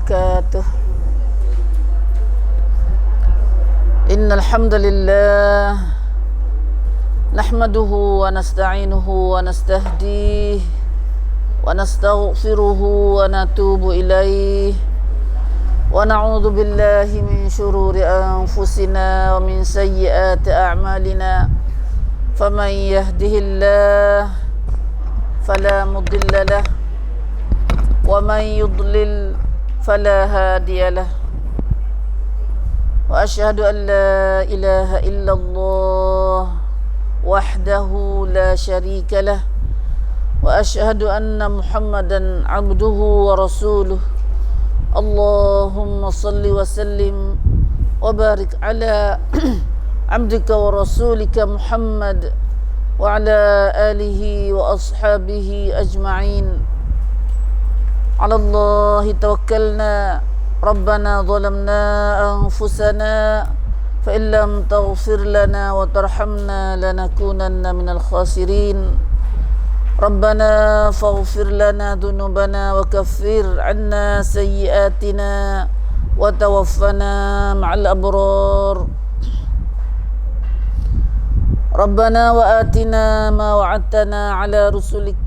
wabarakatuh. Innal hamdalillah nahmaduhu wa nasta'inuhu wa nastahdihi wa nastaghfiruhu wa natubu ilaihi wa na'udzu billahi min shururi anfusina wa min sayyiati a'malina. Faman yahdihillahu fala mudilla lahu wa man yudlil fala hadiya lahu. Wa asyhadu an la ilaha illallah wahdahu la syarika lah wa asyhadu anna Muhammadan abduhu wa rasuluh. Allahumma salli wa sallim wa barik ala abdika wa rasulika Muhammad wa ala alihi wa ashabihi ajma'in. على الله توكلنا ربنا ظلمنا أنفسنا فإن لم تغفر لنا وترحمنا لنكونن من الخاسرين. ربنا فاغفر لنا ذنوبنا وكفر عنا سيئاتنا وتوفنا مع الأبرار. ربنا وآتنا ما وعدتنا على رسلك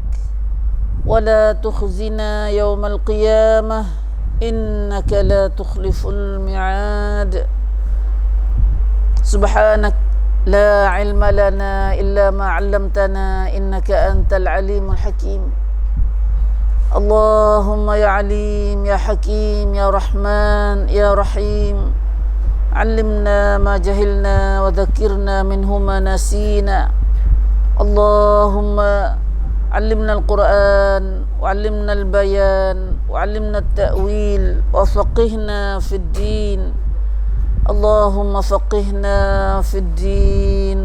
ولا تخزنا يوم القيامة إنك لا تخلف الميعاد. سبحانك لا علم لنا إلا ما علمتنا إنك أنت العليم الحكيم. اللهم يا عليم يا حكيم يا رحمن يا رحيم علمنا ما جهلنا وذكرنا منه ما نسينا. اللهم علمنا القرآن وعلمنا البيان وعلمنا التأويل وفقهنا في الدين. اللهم فقهنا في الدين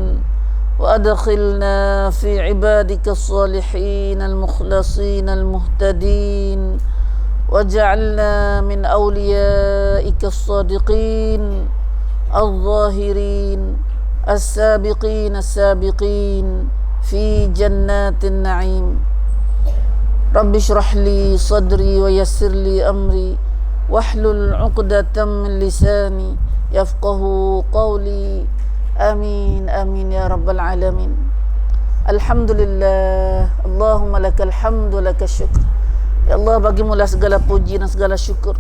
وأدخلنا في عبادك الصالحين المخلصين المهتدين واجعلنا من أوليائك الصادقين الظاهرين السابقين السابقين في جنات النعيم. رب اشرح لي صدري ويسر لي أمري واحلل عقدة من لساني يفقه قولي. آمين آمين يا رب العالمين. الحمد لله اللهم لك الحمد ولك الشكر. Ya Allah, bagimulah segala puji dan segala syukur.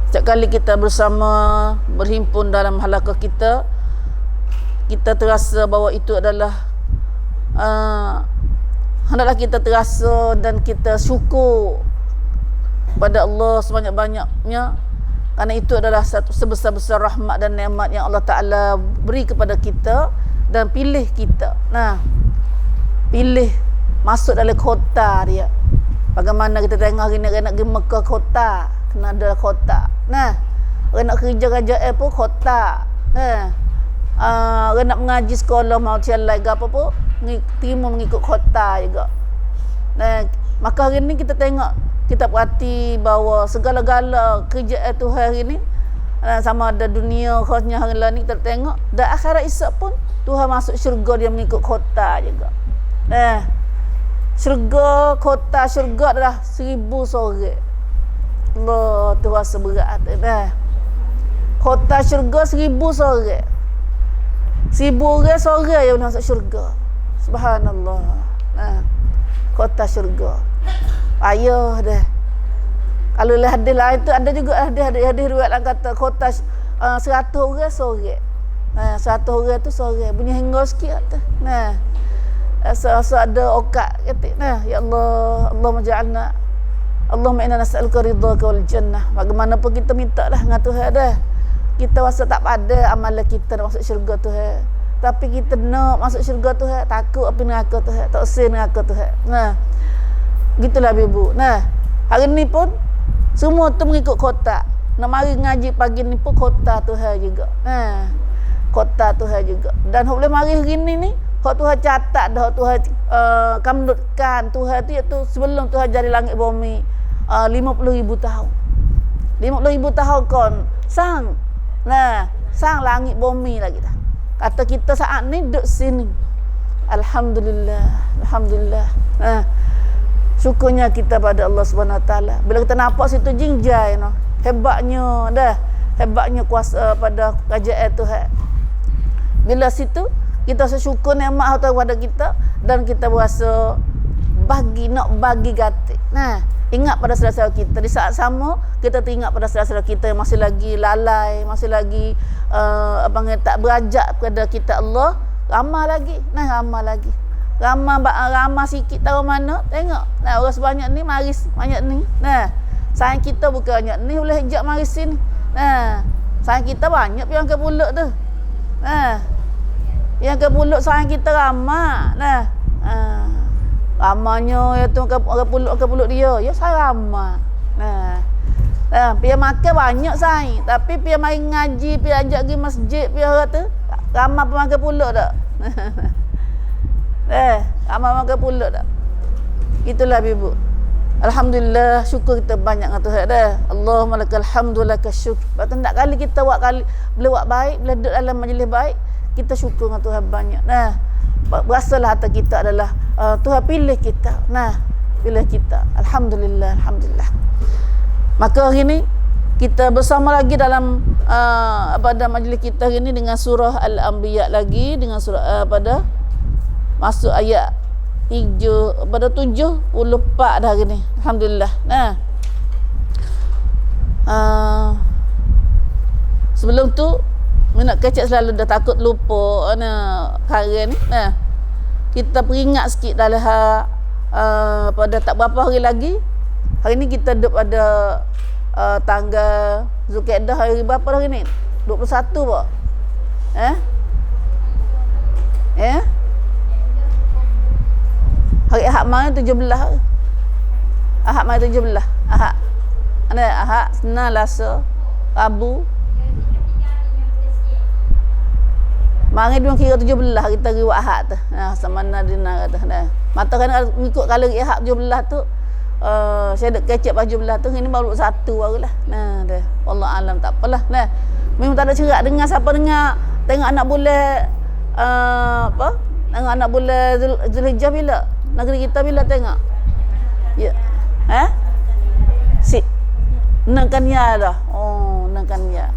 Setiap kali kita bersama berhimpun dalam halaqah kita, kita terasa bahawa itu adalah hendaklah kita terasa dan kita syukur pada Allah sebanyak-banyaknya, kerana itu adalah satu sebesar-besar rahmat dan nikmat yang Allah Ta'ala beri kepada kita dan pilih kita. Pilih masuk dalam kota dia. Bagaimana kita tengok hari ni nak pergi Mekah kota, kena ada kota. Orang nak kerja kerajaan pun kota. Orang nak mengaji sekolah mau tialai ke apa pun terima mengikut kota juga. Maka hari ni kita tengok, kita perhati bahawa segala-gala kerjaan Tuhan hari ni, sama ada dunia khasnya hari lain ni, kita tengok dan akhirat esok pun Tuhan masuk syurga dia mengikut kota juga. Syurga, kota syurga adalah 1000 sorang. Allah Tuhan seberat. Kota syurga 1000 sorang. 1000 orang seorang yang masuk syurga. Subhanallah. Kota syurga. Payah dah. Kalau lah hadis lain tu ada juga hadis riwayat yang kata kota 100 orang seorang. 100 orang tu seorang. Bunyi hingga sikit tu. Asa ada okat kata. Ya Allah, Allahumma ja'alna, Allahumma inna nas'aluka ridhaka wal jannah. Bagaimanapun kita minta lah dengan Tuhan dah. Kita rasa tak pada amalan kita nak masuk syurga Tuhan, tapi kita nak masuk syurga Tuhan, takut api neraka Tuhan, tak usah neraka Tuhan. Gitulah ibu. Hari ni pun semua tu mengikut kota. Nak mari ngaji pagi ni pun kota Tuhan juga. Kota Tuhan juga. Dan boleh mari hari ni hak Tuhan catat dah, Tuhan kamdutkan Tuhan tu iaitu sebelum Tuhan jadi langit bumi 50,000 tahun. 50,000 tahun kon sang sang langit bumi lagi dah. Kata kita saat ni duduk sini. Alhamdulillah. Syukurnya kita pada Allah Subhanahu Wa Taala. Bila kita nampak situ jinjai no, hebatnya dah, hebatnya kuasa pada kerajaan Tuhan. Bila situ kita syukur nikmat Allah kepada kita dan kita berasa nak bagi gatik. Nah, ingat pada saudara-saudara kita. Di saat sama kita teringat pada saudara-saudara kita yang masih lagi lalai, masih lagi tak berajak kepada kita Allah. Ramah lagi. Nah, ramah lagi. Ramah sikit tahu mana. Tengok. Nah, orang sebanyak ni maris banyak ni. Nah, sayang kita bukan banyak ni, boleh hijab maris sini. Nah, sayang kita banyak yang ke pulut tu. Nah, yang ke pulut sayang kita ramah. Nah, ramanya ya tu ke pulut dia. Ya saya ramah. Nah, pergi makan banyak sayang, tapi pergi main ngaji, pergi ajak pergi masjid, pergi orang tu ramah pemakan pulut tak? Ramah makan pulut tak? Itulah ibu. Alhamdulillah, syukur kita banyak dengan Tuhan dah. Allahumma lakal hamdu lakal syukur. Lepas tak kali kita buat boleh buat baik, boleh duduk dalam majlis baik, kita syukur dengan Tuhan banyak. Nah, berasalah hati kita adalah Tuhan pilih kita. Nah, pilih kita. Alhamdulillah, alhamdulillah. Maka hari ni kita bersama lagi dalam pada majlis kita hari ni dengan surah Al-Anbiya lagi, dengan surah pada masuk ayat 74 dah hari ni. Alhamdulillah. Nah, sebelum tu nak kecek selalu dah takut lupa hari ni. Nah, kita peringat sikit dalam pada tak berapa hari lagi. Hari ni kita duduk pada tanggal Zulkaidah hari berapa hari ni? 21 pak? Hari Ahad malam 17. Ahad malam 17. Ahad. Ahad, Senin, Selasa, Rabu. Mari dia kira 17 kita riwayat Ahad tu. Sama Nadina kata. Mata kan ikut kalau Ahad 17 tu saya dek kecek baju belah tu, ini baru 1 barulah. Nah, dah. Wallah alam tak apalah. Nah, memang tak ada cerak dengar siapa dengar tengok anak bulan tengok anak bulan Zulhijjah bila? Negeri kita bila tengok? Ya. Nangkan ya dah. Oh, nangkan ya.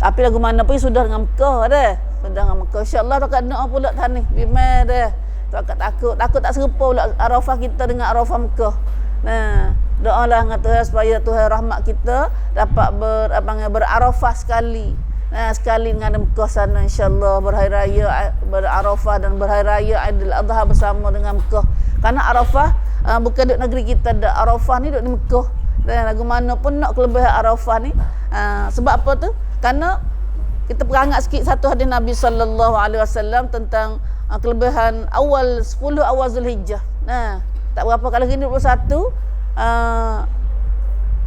Tapi lagu mana pun sudah dengan Mekah dah. Sudah dengan Mekah. Insya-Allah tak doa pula tadi. Bima dah. Takut tak serupa pula Arafah kita dengan Arafah Mekah. Nah, doalah dengan Tuhan supaya Tuhan rahmat kita dapat berarafah sekali. Nah, sekali dengan Mekah sana insya-Allah berhari raya berarafah dan berhari raya Aidil Adha bersama dengan Mekah. Karena Arafah bukan duduk negeri kita dah. Arafah ni duduk di Mekah. Dan lagu mana pun nak kelebihan Arafah ni. Sebab apa tu? Karena kita perangat sikit satu hadis Nabi sallallahu alaihi wasallam tentang kelebihan awal 10 awal Zulhijjah. Nah, tak berapa kalau ini 21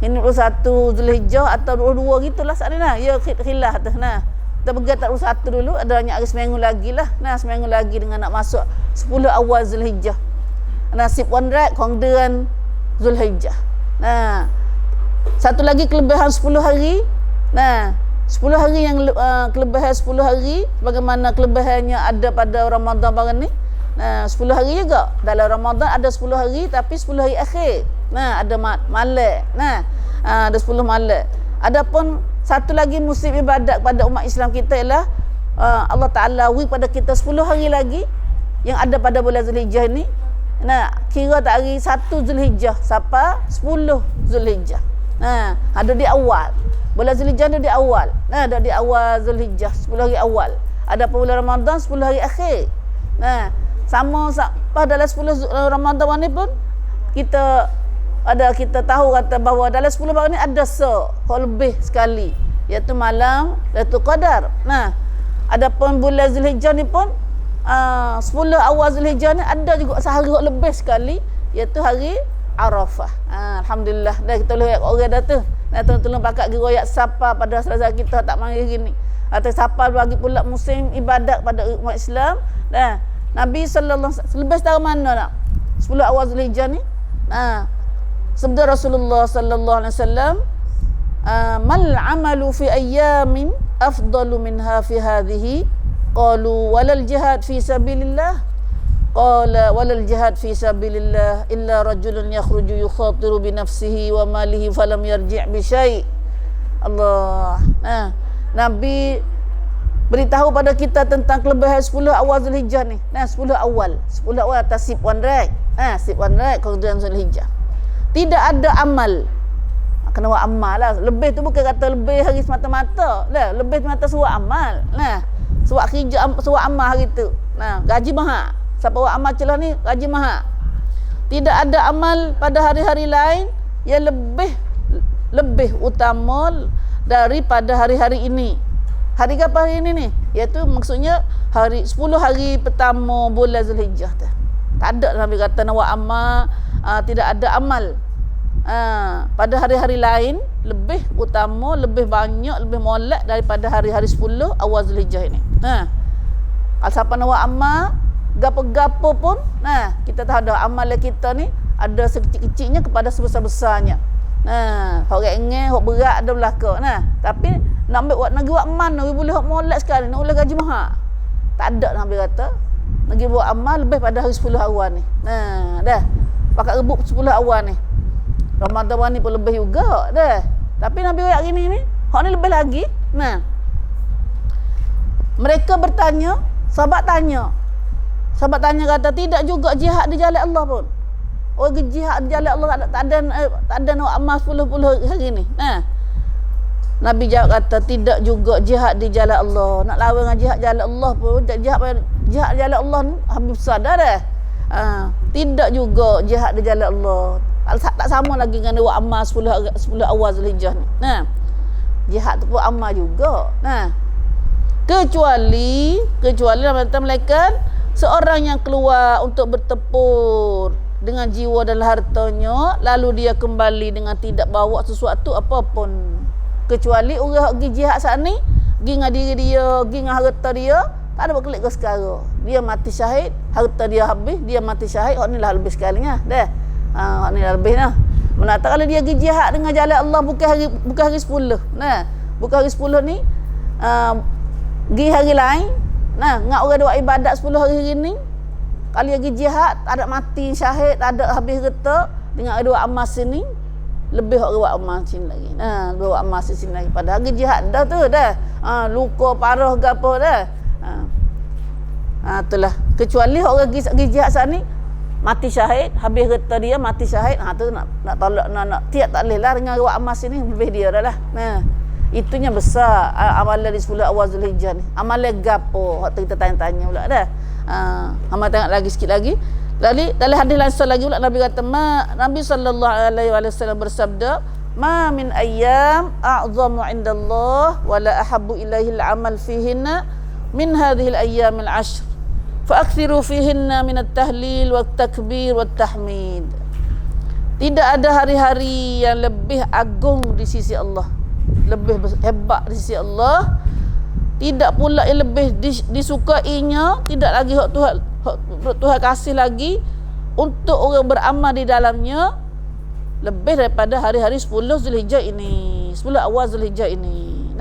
ini 21 Zulhijjah atau 22 gitulah saat ni nah. Ya khilaf tu. Nah, kita pegang tak 21 dulu, ada banyak hari seminggu lagi lah. Nah, seminggu lagi dengan nak masuk 10 awal Zulhijjah. Nasib wandrat kongderan Zulhijjah. Nah, satu lagi kelebihan 10 hari. Nah, 10 hari yang kelebihan 10 hari bagaimana kelebihannya ada pada Ramadan baru ni. Nah, 10 hari juga. Dalam Ramadan ada 10 hari tapi 10 hari akhir. Nah, ada malam. Nah, ada 10 malam. Adapun satu lagi musim ibadat pada umat Islam kita ialah Allah Taala beri pada kita 10 hari lagi yang ada pada bulan Zulhijjah ni. Nah, kira tak hari 1 Zulhijjah sampai 10 Zulhijjah. Nah, ada di awal. Bulan Zulhijjah ada di awal. Nah, ada di awal Zulhijjah, 10 hari awal. Ada bulan Ramadan 10 hari akhir. Nah, sama dalam 10 Ramadan ni pun kita tahu kata bahawa dalam 10 malam ni ada lebih sekali, iaitu malam Lailatul Qadar. Nah, adapun bulan Zulhijjah ni pun 10 awal Zulhijjah ni ada juga sehari lebih sekali, iaitu hari Arafah. Alhamdulillah dah kita boleh orang dah tu. Nah, tolong pakat riwayat siapa pada saudara kita tak mari gini. Atau siapa bagi pula musim ibadat pada umat Islam. Nah, Nabi sallallahu alaihi wasallam lebih tahu mana nak 10 awal Zulhijjah ni. Nah, sabda Rasulullah sallallahu alaihi wasallam, mal amalu fi ayyamin afdalu minha fi hadhihi qalu walal jihad fi sabilillah qala walal jihad fi sabilillah illa rajulun yakhruju yukhatiru bi nafsihi wa malihi falam yarji' bi syai'. Allah. Nabi beritahu pada kita tentang kelebihan 10 awal Zulhijjah ni. 10 awal atas sip one right. Sip one right kemudian Zulhijjah. Tidak ada amal. Kena buat amal lah. Lebih tu bukan kata lebih hari semata-mata. Lebih semata surat amal. Surat kerja, surat amal hari tu. Gaji mahal. Siapa buat amal celah ni, gaji mahal. Tidak ada amal pada hari-hari lain yang lebih utama daripada hari-hari ini. Hari apa hari ini ni? Iaitu maksudnya 10 hari pertama bulan Zulhijjah tu. Tak ada Nabi kata nak buat amal, tidak ada amal. Pada hari-hari lain lebih utama, lebih banyak, lebih molek daripada hari-hari 10 awal Zulhijjah ini. Kalau siapa nak buat amal, gapo-gapo pun, kita tahu dah amal kita ni ada sekecil-kecilnya kepada sebesar-besarnya. Orang ingin, orang berat ada belaka. Tapi nak ambil nak buat amal ni boleh molek sekali, nak boleh gaji mahal. Tak ada Nabi kata. Nak buat amal lebih pada hari 10 awal ni. Dah. Pakat rebut 10 awal ni. Ramadan ni pun lebih juga dah. Tapi Nabi ayat gini ni, hak ni lebih lagi. Mereka bertanya, sahabat tanya kata tidak juga jihad di jalan Allah pun. Jihad di jalan Allah tak ada nak amal 10 hari ni. Nabi jawab kata tidak juga jihad di jalan Allah. Nak lawan dengan jihad jalan Allah pun, jihad jalan Allah ni habis besar dah. Tidak juga jihad di jalan Allah. Tak sama lagi dengan buat amal 10 awal Zulhijjah ni. Jihad tu pun amal juga. Kecuali dalam malaikat seorang yang keluar untuk bertempur dengan jiwa dan hartanya, lalu dia kembali dengan tidak bawa sesuatu apapun. Kecuali orang pergi jihad saat ni, pergi dengan diri dia, pergi dengan harta dia, tak ada berkelik ke sekarang. Dia mati syahid, harta dia habis, dia mati syahid, hak ni lah lebih sekali dah. Hak ni lah lebih dah. Menata kalau dia pergi jihad dengan jalan Allah bukan hari 10. Bukan hari 10 ni, pergi hari lain. Ngak orang buat ibadat 10 hari ni, kalau dia pergi jihad, tak ada mati syahid, tak ada habis harta, dengan ada buat amal sini, lebih orang buat amal sini lagi. Lebih buat amal sini lagi. Padahal pergi jihad dah tu dah. Luka parah ke apa dah. Itulah. Kecuali orang pergi jihad saat ni, mati syahid, habis harta dia mati syahid, tu nak tolak, nak tiap tak boleh lah dengan buat amal sini, lebih dia dah lah. Itunya besar amalan di 10 awal Zulhijjah ni. Amalan gapo? Hak kita tanya-tanya pula dah. Hamba tengok lagi sikit lagi. Lalu dalam hadis lain lagi pula Nabi kata, Nabi sallallahu alaihi wasallam bersabda, "Ma min ayyam a'zamu 'indallah wa la ahabbu ilaihi al-'amal fihinna min hadhihi al-ayyam al-'ashr. Fa'akthiru fihinna min at-tahlil wa at-takbir wa at-tahmid." Tidak ada hari-hari yang lebih agung di sisi Allah, lebih hebat di sisi Allah, tidak pula yang lebih disukainya, tidak lagi hak Tuhan kasih lagi untuk orang beramal di dalamnya lebih daripada hari-hari 10 Zulhijjah ini, 10 awal Zulhijjah ini.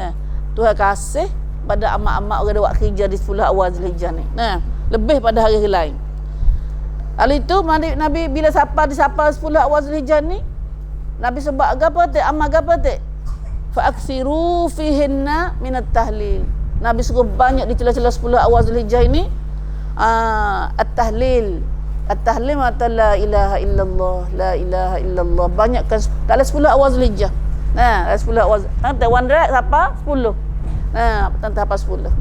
Tuhan kasih pada amal-amal orang buat kerja di 10 awal Zulhijjah ni. Lebih pada hari-hari lain. Hal itu Nabi bila disapa 10 awal Zulhijjah ni, Nabi sebut apa tu? Amal apa tu? Fa'aksiru fihinna minat tahlil. Nabi suruh banyak di celah-celah 10 awal Zulhijjah ini at-tahlil. At-tahlil atau la ilaha illallah, la ilaha illallah. Banyakkan dalam 10 awal Zulhijjah. Dalam 10 awal. One right siapa? 10. Tentang apa 10.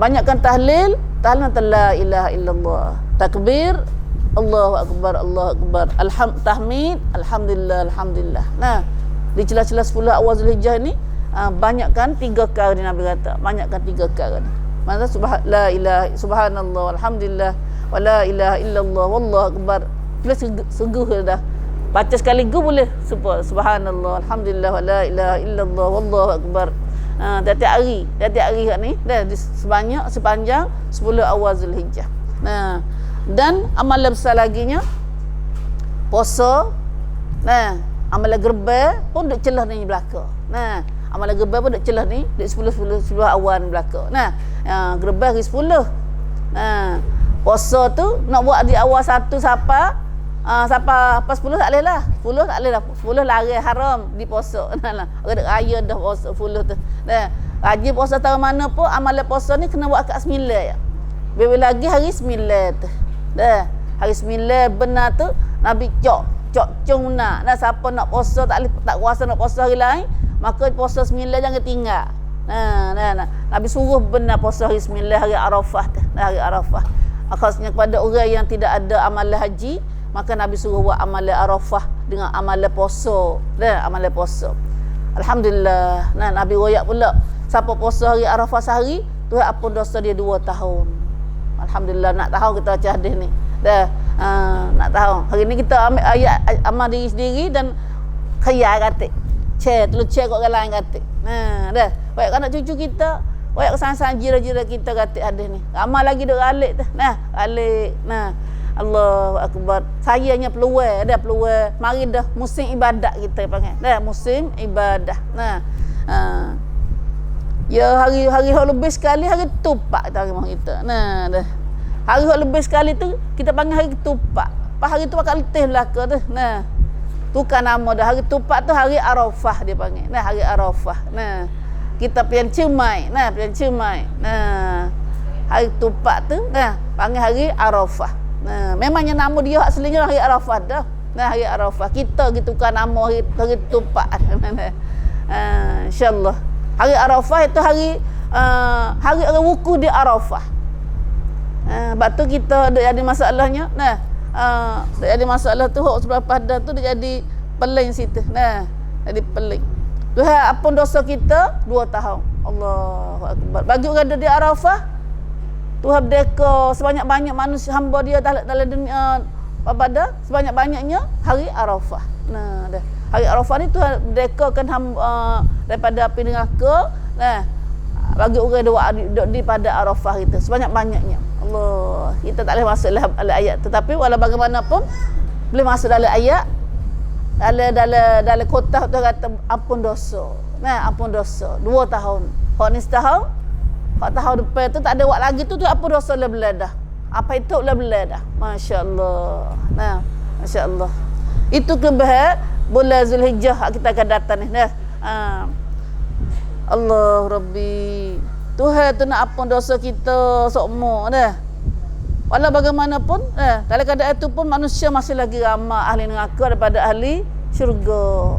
Banyakkan tahlil atau la ilaha illallah. Takbir, Allahu akbar, Allahu akbar. Tahmid, alhamdulillah, alhamdulillah. Di celah-celah 10 awal Zulhijjah ni banyakkan 3 kali ni Nabi kata. Banyakkan 3 kali ni. Maksudnya la ilaha subhanallah, alhamdulillah, wa la ilaha illallah, wallahu akbar. Plus sungguh dah. Baca sekali boleh subhanallah, alhamdulillah, wa la ilaha illallah, wallahu akbar. Tiap-tiap hari kat ni dah sepanjang 10 awal Zulhijjah. Dan amalan besar laginya puasa. Amalan gerba pun duk celah ni belaka. Amalan gerba pun duk celah ni di 10 awal ni belaka. Gerba hari 10. Puasa tu nak buat di awal 1 sampai apa 10 tak boleh lah. 10 tak boleh lah. 10 lari haram di puasa. Nah, ada raya dah puasa 10 tu. Nah, rajin puasa tahun mana pun amalan puasa ni kena buat kat 9 ya. Bila lagi hari 9 tu. Dah, hari 9 benar tu Nabi cok cung nak. Nah, siapa nak puasa tak kuasa nak puasa hari lain, maka puasa 9 jangan tinggal. Nah. Nabi suruh benar puasa hari 9 hari Arafah tu. Nah, hari Arafah. Khasnya kepada orang yang tidak ada amalan haji, maka Nabi suruh buat amalan Arafah dengan amalan puasa. Dah, amalan puasa. Alhamdulillah. Nah, Nabi royak pula siapa puasa hari Arafah sehari, Tuhan ampun dosa dia 2 tahun. Alhamdulillah, nak tahu kita baca hadis ni. Dah, nak tahu. Hari ni kita ambil ayat amal diri sendiri dan khayal katik. Terus kat orang lain katik. Dah. Baik anak cucu kita, baik kesan-kesan jira-jira kita katik hadis ni. Amal lagi duk alik tu. Nah, alik. Nah. Allahu akbar. Sayanya peluang, ada peluang. Mari dah musim ibadat kita panggil. Dah musim ibadah. Nah. Ya hari lebih sekali hari tupak kita. Nah, dah. Hari lebih sekali tu kita panggil hari tupak. Pas hari tu pakai letih belaka tu. Nah. Tukar nama dah. Hari tupak tu hari Arafah dia panggil. Nah, hari Arafah. Nah. Kita pian cemai. Nah, pian cemai. Nah. Hari tupak tu nah panggil hari Arafah. Nah, memangnya nama dia aslinya hari Arafah dah. Nah, hari Arafah. Kita gitu kan nama hari tupak. Insya-Allah. Hari Arafah itu hari orang wukuf di Arafah. Sebab tu kita ada jadi masalahnya. Nah, ada jadi masalah tu hok sebab pada tu dia jadi peling situ. Nah, jadi peling. Tuhan ampun dosa kita 2 tahun. Allahu akbar. Bagi orang ada di Arafah, Tuhan berdeka sebanyak-banyak manusia hamba dia dalam dunia pada sebanyak-banyaknya hari Arafah. Nah, dah. Hari Arafah ni Tuhan berdekakan hamba daripada api neraka. Nah, bagi orang duduk di pada Arafah itu sebanyak-banyaknya. Allah, kita tak boleh masuk dalam ayat tetapi walau bagaimanapun boleh masuk dalam ayat dalam kota tu kata ampun dosa. Nah, ampun dosa 2 tahun. Hak ni setahun. Hak tahun depan tu tak ada buat lagi tu ampun dosa lebelah dah. Apa itu lebelah dah. Masya-Allah. Nah, masya-Allah. Itu kelebihan bulan Zulhijjah kita akan datang ni. Nah. Allah Rabbi. Tuhan tu nak ampun dosa kita semua dah. Walau bagaimanapun dalam keadaan itu pun manusia masih lagi ramai ahli neraka daripada ahli syurga.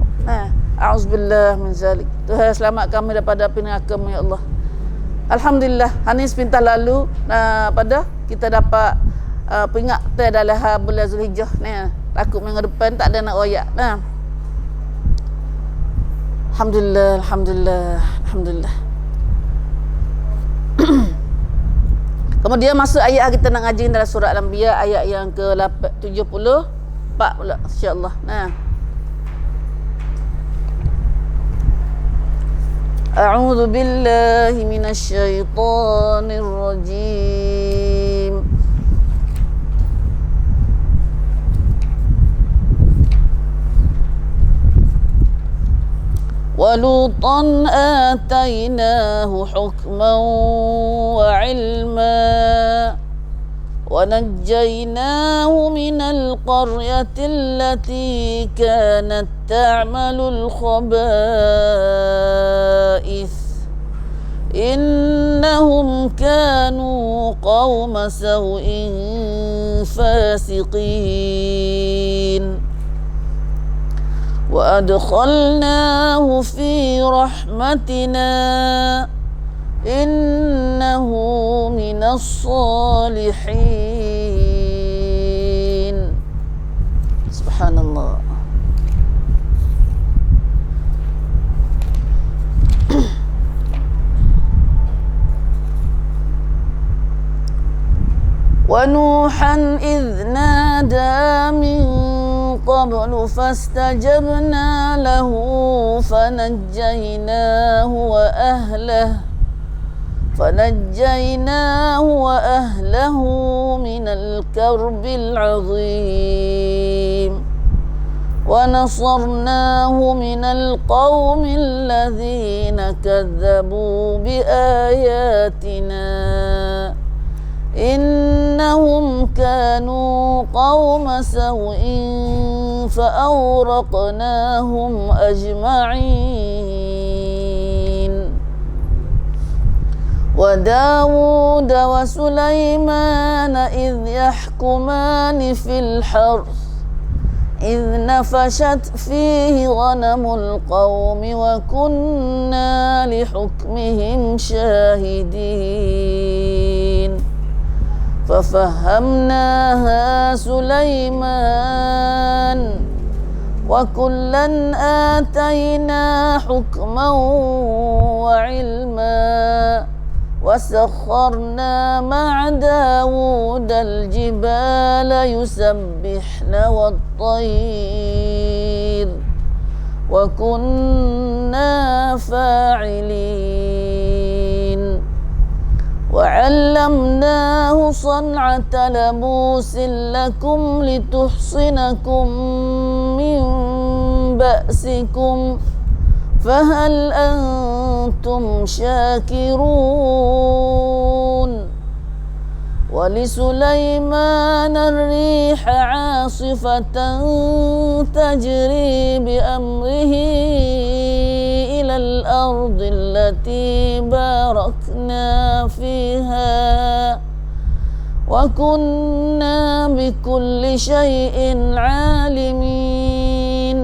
A'udzubillah min zalik. Tuhan selamat kami daripada api neraka ya Allah. Alhamdulillah hari sepintas lalu pada kita dapat peringatan dalam bulan Zulhijjah ni. Takut minggu depan tak ada nak royak. Alhamdulillah, alhamdulillah, alhamdulillah. Kemudian masuk ayat kita nak ngaji dalam surah Al-Anbiya ayat yang ke-74 pula insya-Allah. A'udzu billahi minasy syaithanir rajim. وَلُوطًا آتَيْنَاهُ حُكْمًا وَعِلْمًا وَنَجَّيْنَاهُ مِنَ الْقَرْيَةِ الَّتِي كَانَتْ تَعْمَلُ الْخَبَائِثَ إِنَّهُمْ كَانُوا قَوْمَ سَوْءٍ فَاسِقِينَ وَأَدْخَلْنَاهُ فِي رَحْمَتِنَا إِنَّهُ مِنَ الصَّالِحِينَ. Subhanallah. وَنُوحًا إِذْ نَادَى مِن قبل فاستجبنا له فنجيناه وأهله من الكرب العظيم ونصرناه من القوم الذين كذبوا بآياتنا إنهم كانوا قوم سوء فأورقناهم أجمعين وداود وسليمان إذ يحكمان في الحرث إذ نفشت فيه غنم القوم وكنا لحكمهم شاهدين ففهمناها سليمان وكلا آتينا حكما وعلما وسخرنا مع داود الجبال يسبحن والطير وكنا فاعلين وعلمناه صنعة لبوس لكم لتحصنكم من بأسكم فهل أنتم شاكرون ولسليمان الريح عاصفة تجري بأمره إلى الأرض التي باركنا فيها وكنا بكل شيء عالمين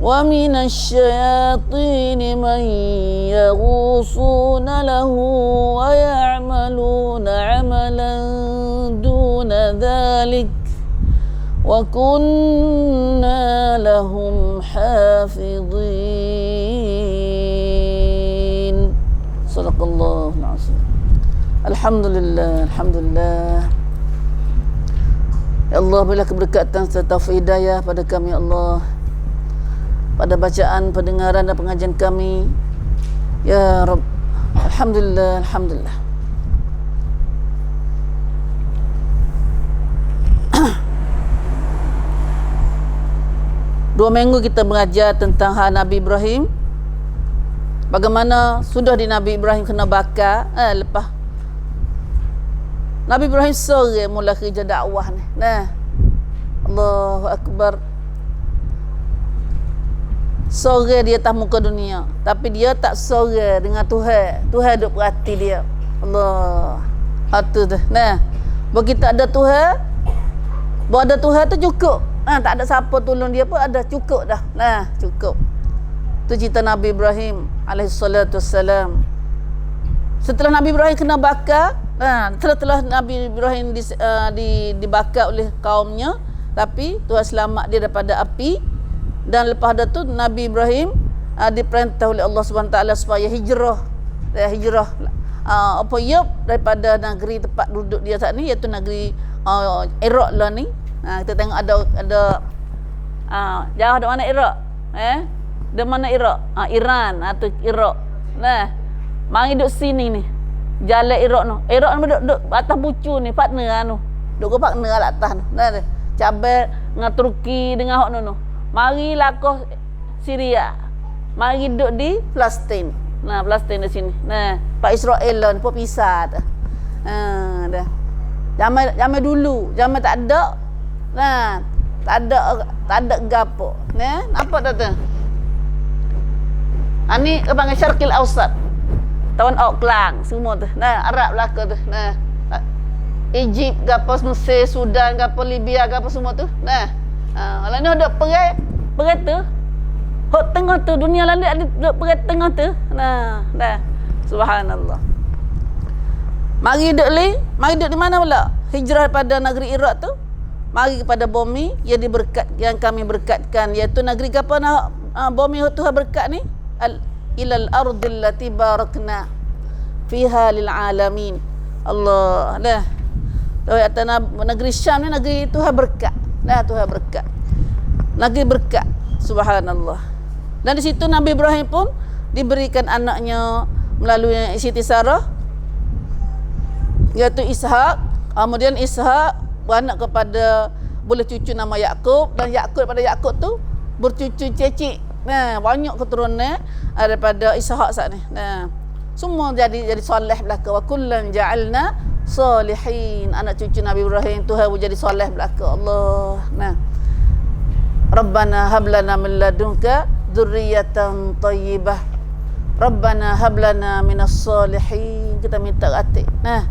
ومن الشياطين من يغوصون له ويعملون عملا دون ذلك وكنا لهم حافظين صدق الله العظيم. Alhamdulillah, Alhamdulillah. Ya Allah, berilah keberkatan serta hidayah pada kami, ya Allah, pada bacaan, pendengaran dan pengajian kami, ya Rabb. Alhamdulillah, Alhamdulillah. Dua minggu kita mengajar tentang hal Nabi Ibrahim, bagaimana sudah di Nabi Ibrahim kena bakar. Lepas Nabi Ibrahim sore mula kerja dakwah ni. Nah, Allahu Akbar. Sore dia atas muka dunia, tapi dia tak sore dengan Tuhan. Tuhan duk perhati dia. Allah. Hatu tu. Nah, bagi kita ada Tuhan, buat ada Tuhan tu cukup. Tak ada siapa tolong dia pun ada cukup dah. Nah, cukup. Tu cerita Nabi Ibrahim alaihissalatu wassalam. Setelah Nabi Ibrahim kena bakar, setelah Nabi Ibrahim dibakar oleh kaumnya, tapi Tuhan selamat dia daripada api. Dan lepas tu Nabi Ibrahim diperintah oleh Allah SWT supaya hijrah. Daripada negeri tempat duduk dia saat ni, iaitu negeri Iraq lah ni. Kita tengok ada jauh dari mana Iraq? Dari mana Iraq? Iran atau Iraq. Nah, mari duduk sini ni. Jalan Iraq tu. Iraq ni duduk atas bucu ni, partner anu. Duduk partner kat atas tu. Nah, cabai dengan Turki dengan hak tu. Mari lakoh Syria. Mari duduk di Palestin. Nah, Palestin di sini. Nah, Pak Israel lah ni pun pisah dah. Dah. Zaman dulu, zaman tak ada. Nah, tak ada gapo. Nah, apa dah tu? Ni ke panggil Syarqil Awsat. Tahun Kelang semua tu. Nah, Arab belaka tu. Nah, Egypt gapo, Mesir, Sudan gapo, Libya gapo semua tu. Nah, kalau ni duk perang tu. Hok tengah tu, dunia lalu ada duk perang tengah tu. Nah, dah. Subhanallah. Mari duk di mana pula? Hijrah pada negeri Iraq tu. Mari kepada bumi yang kami berkatkan, iaitu negeri apa bumi Tuhan berkat ni? Ilal ardil lati barakna fiha lil alamin. Allah dah. Negeri Syam ni negeri Tuhan berkat. Dah, Tuhan berkat. Negeri berkat. Subhanallah. Dan di situ Nabi Ibrahim pun diberikan anaknya melalui Siti Sarah, iaitu Ishak. Kemudian Ishak beranak kepada boleh cucu nama Yakub, dan Yakub daripada Yakub tu bercucu cecik. Nah, banyak keturunan daripada Ishak saat ni. Nah, semua jadi soleh belaka. Wa kullan ja'alna salihin. Anak cucu Nabi Ibrahim Tuhan jadi soleh belaka Allah. Nah, Rabbana hab lana min ladunka dzurriyyatan thayyibah. Rabbana hab lana minas salihin. Kita minta atik. Nah,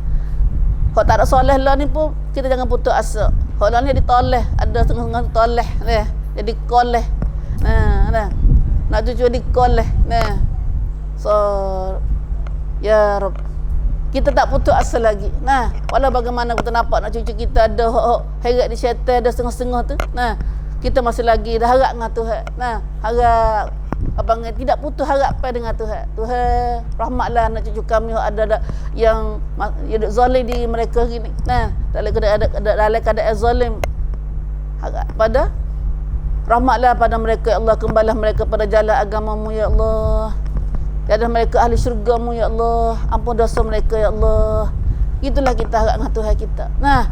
kalau tak ada soleh lah ni pun kita jangan putus asa. Kalau ni ditoleh, ada setengah-setengah toleh, nah, jadi koleh. Nah. Nak cucu dikoleh. Nah. So ya Rabb, kita tak putus asa lagi. Nah, walau bagaimana kita nampak nak cucu kita ada heret di syaitan, ada setengah-setengah tu. Nah, kita masih lagi dah harap dengan Tuhan. Nah, harap abang tidak putus harapan dengan Tuhan. Tuhan rahmatlah anak cucu kami ada yang zalim di mereka gini. Nah, dalam keadaan zalim, harap pada rahmatlah pada mereka ya Allah, kembalilah mereka pada jalan agamamu ya Allah. Jadilah mereka ahli syurgamu ya Allah. Ampun dosa mereka ya Allah. Itulah kita harap dengan Tuhan kita. Nah,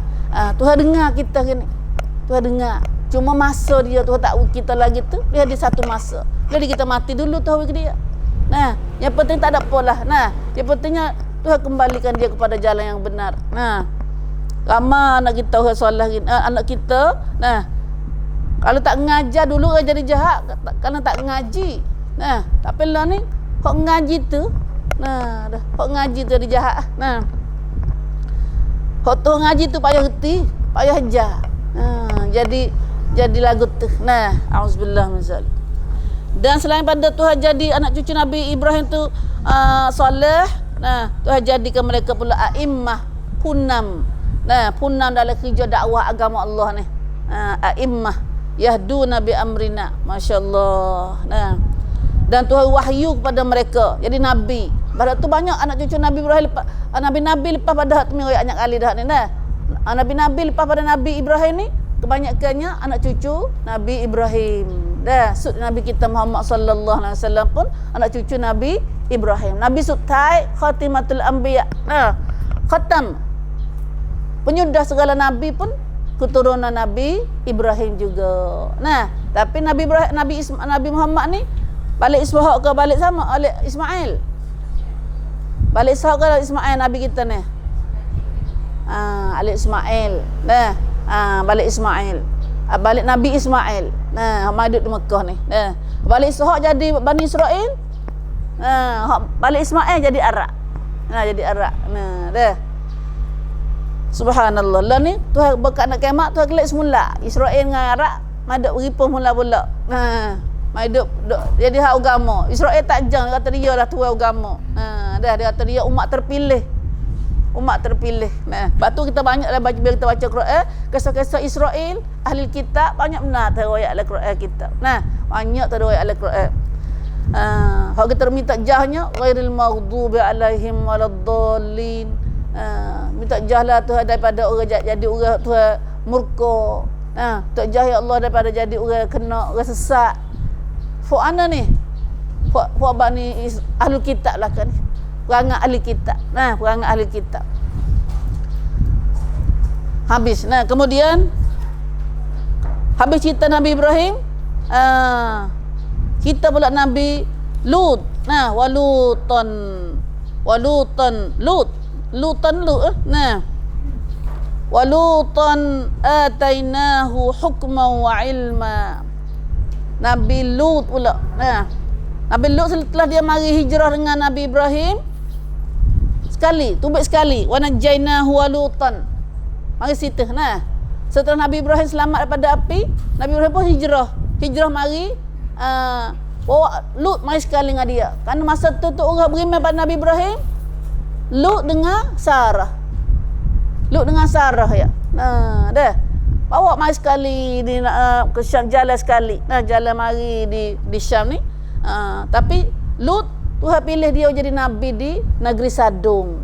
Tuhan dengar kita gini. Tuhan dengar. Cuma masa dia Tuhan tak kita lagi tu, dia ada satu masa. Jadi kita mati dulu tahu ke dia. Nah, yang penting tak ada apalah. Nah, yang pentingnya Tuhan kembalikan dia kepada jalan yang benar. Nah, ramai anak kita orang solat anak kita. Nah, kalau tak ngajar dulu kan jadi jahat kerana tak ngaji. Nah, tapi lah ni hok ngaji tu, nah, dah hok ngaji tu jadi jahat. Nah, hok tu ngaji tu payah reti, payah ajar. Nah, jadi lagu tu. Nah, auzubillah min zalik. Dan selain pada Tuhan jadi anak cucu Nabi Ibrahim tu soleh, nah, Tuhan jadikan mereka pula a'immah, punam. Nah, punam dalam kerja dakwah agama Allah ni. A'immah yahduna bi amrina. Masya-Allah. Nah, dan Tuhan wahyu kepada mereka jadi nabi. Pada tu banyak anak cucu Nabi Ibrahim lepas nabi-nabi lepas pada hak mi banyak kali dah ni. Nah, nabi-nabi lepas pada Nabi Ibrahim ni kebanyakannya anak cucu Nabi Ibrahim. Dah, sud Nabi kita Muhammad sallallahu alaihi wasallam pun anak cucu Nabi Ibrahim. Nabi sutai khatimatul anbiya. Nah, khatam penyudah segala nabi pun keturunan Nabi Ibrahim juga. Nah, tapi Nabi Ibrahim, Nabi Muhammad ni balik Ishaq ke balik sama balik Ismail. Balik Ishaq ke Ismail Nabi kita ni. Balik Ismail. Nah, balik Ismail. Balik Nabi Ismail. Nah, madud di Mekah ni. Nah, balik Ishaq jadi Bani Israel. Balik Ismail jadi Arab. Nah, jadi Arab. Nah, dah. Subhanallah. Lah ni Tuhan berkat nak kiamat Tuhan kelak semula. Israel dengan Arab maduk beripun mula-mula. Nah, maduk jadi hak agama. Israel tak jang kata dia dah tua agama. Dah dia kata dia umat terpilih. Umat terpilih. Nah, lepas tu kita banyaklah baca bila kita baca Quran, kisah-kisah Israel, ahli kitab banyak benar riwayat Al-Quran kita. Nah, banyak riwayat Al-Quran. Kalau kita minta jahnya ghairil maghdubi alaihim waladdallin. Minta jahlah Tuhan daripada orang jadi orang Tuhan murka. Minta jah ya Allah daripada jadi orang kena orang sesat. Fu'ana ni Fu'a bani ahli kitab lah kan ni. Perangai ahli kitab. Nah, perangai ahli kitab. Habis. Nah, kemudian habis cerita Nabi Ibrahim, kita pula Nabi Lut. Nah, Lutan. Nah, Lutan atainahu hukman wa ilma. Nabi Lut pula. Nah, Nabi Lut setelah dia mari hijrah dengan Nabi Ibrahim sekali, tubik sekali. Wa najainahu wa Lutan. Mari situ. Nah, setelah Nabi Ibrahim selamat daripada api, Nabi Ibrahim pun hijrah. Hijrah mari bawa Lut mari sekali dengan dia. Kerana masa tu orang beriman pada Nabi Ibrahim Lut dengan Sarah. Lut dengan Sarah ya. Nah, dah. Bawa mari sekali di ke Syam, jalan sekali. Nah, jalan mari di Syam ni. Tapi Lut Tuhan pilih dia jadi nabi di negeri Sadum.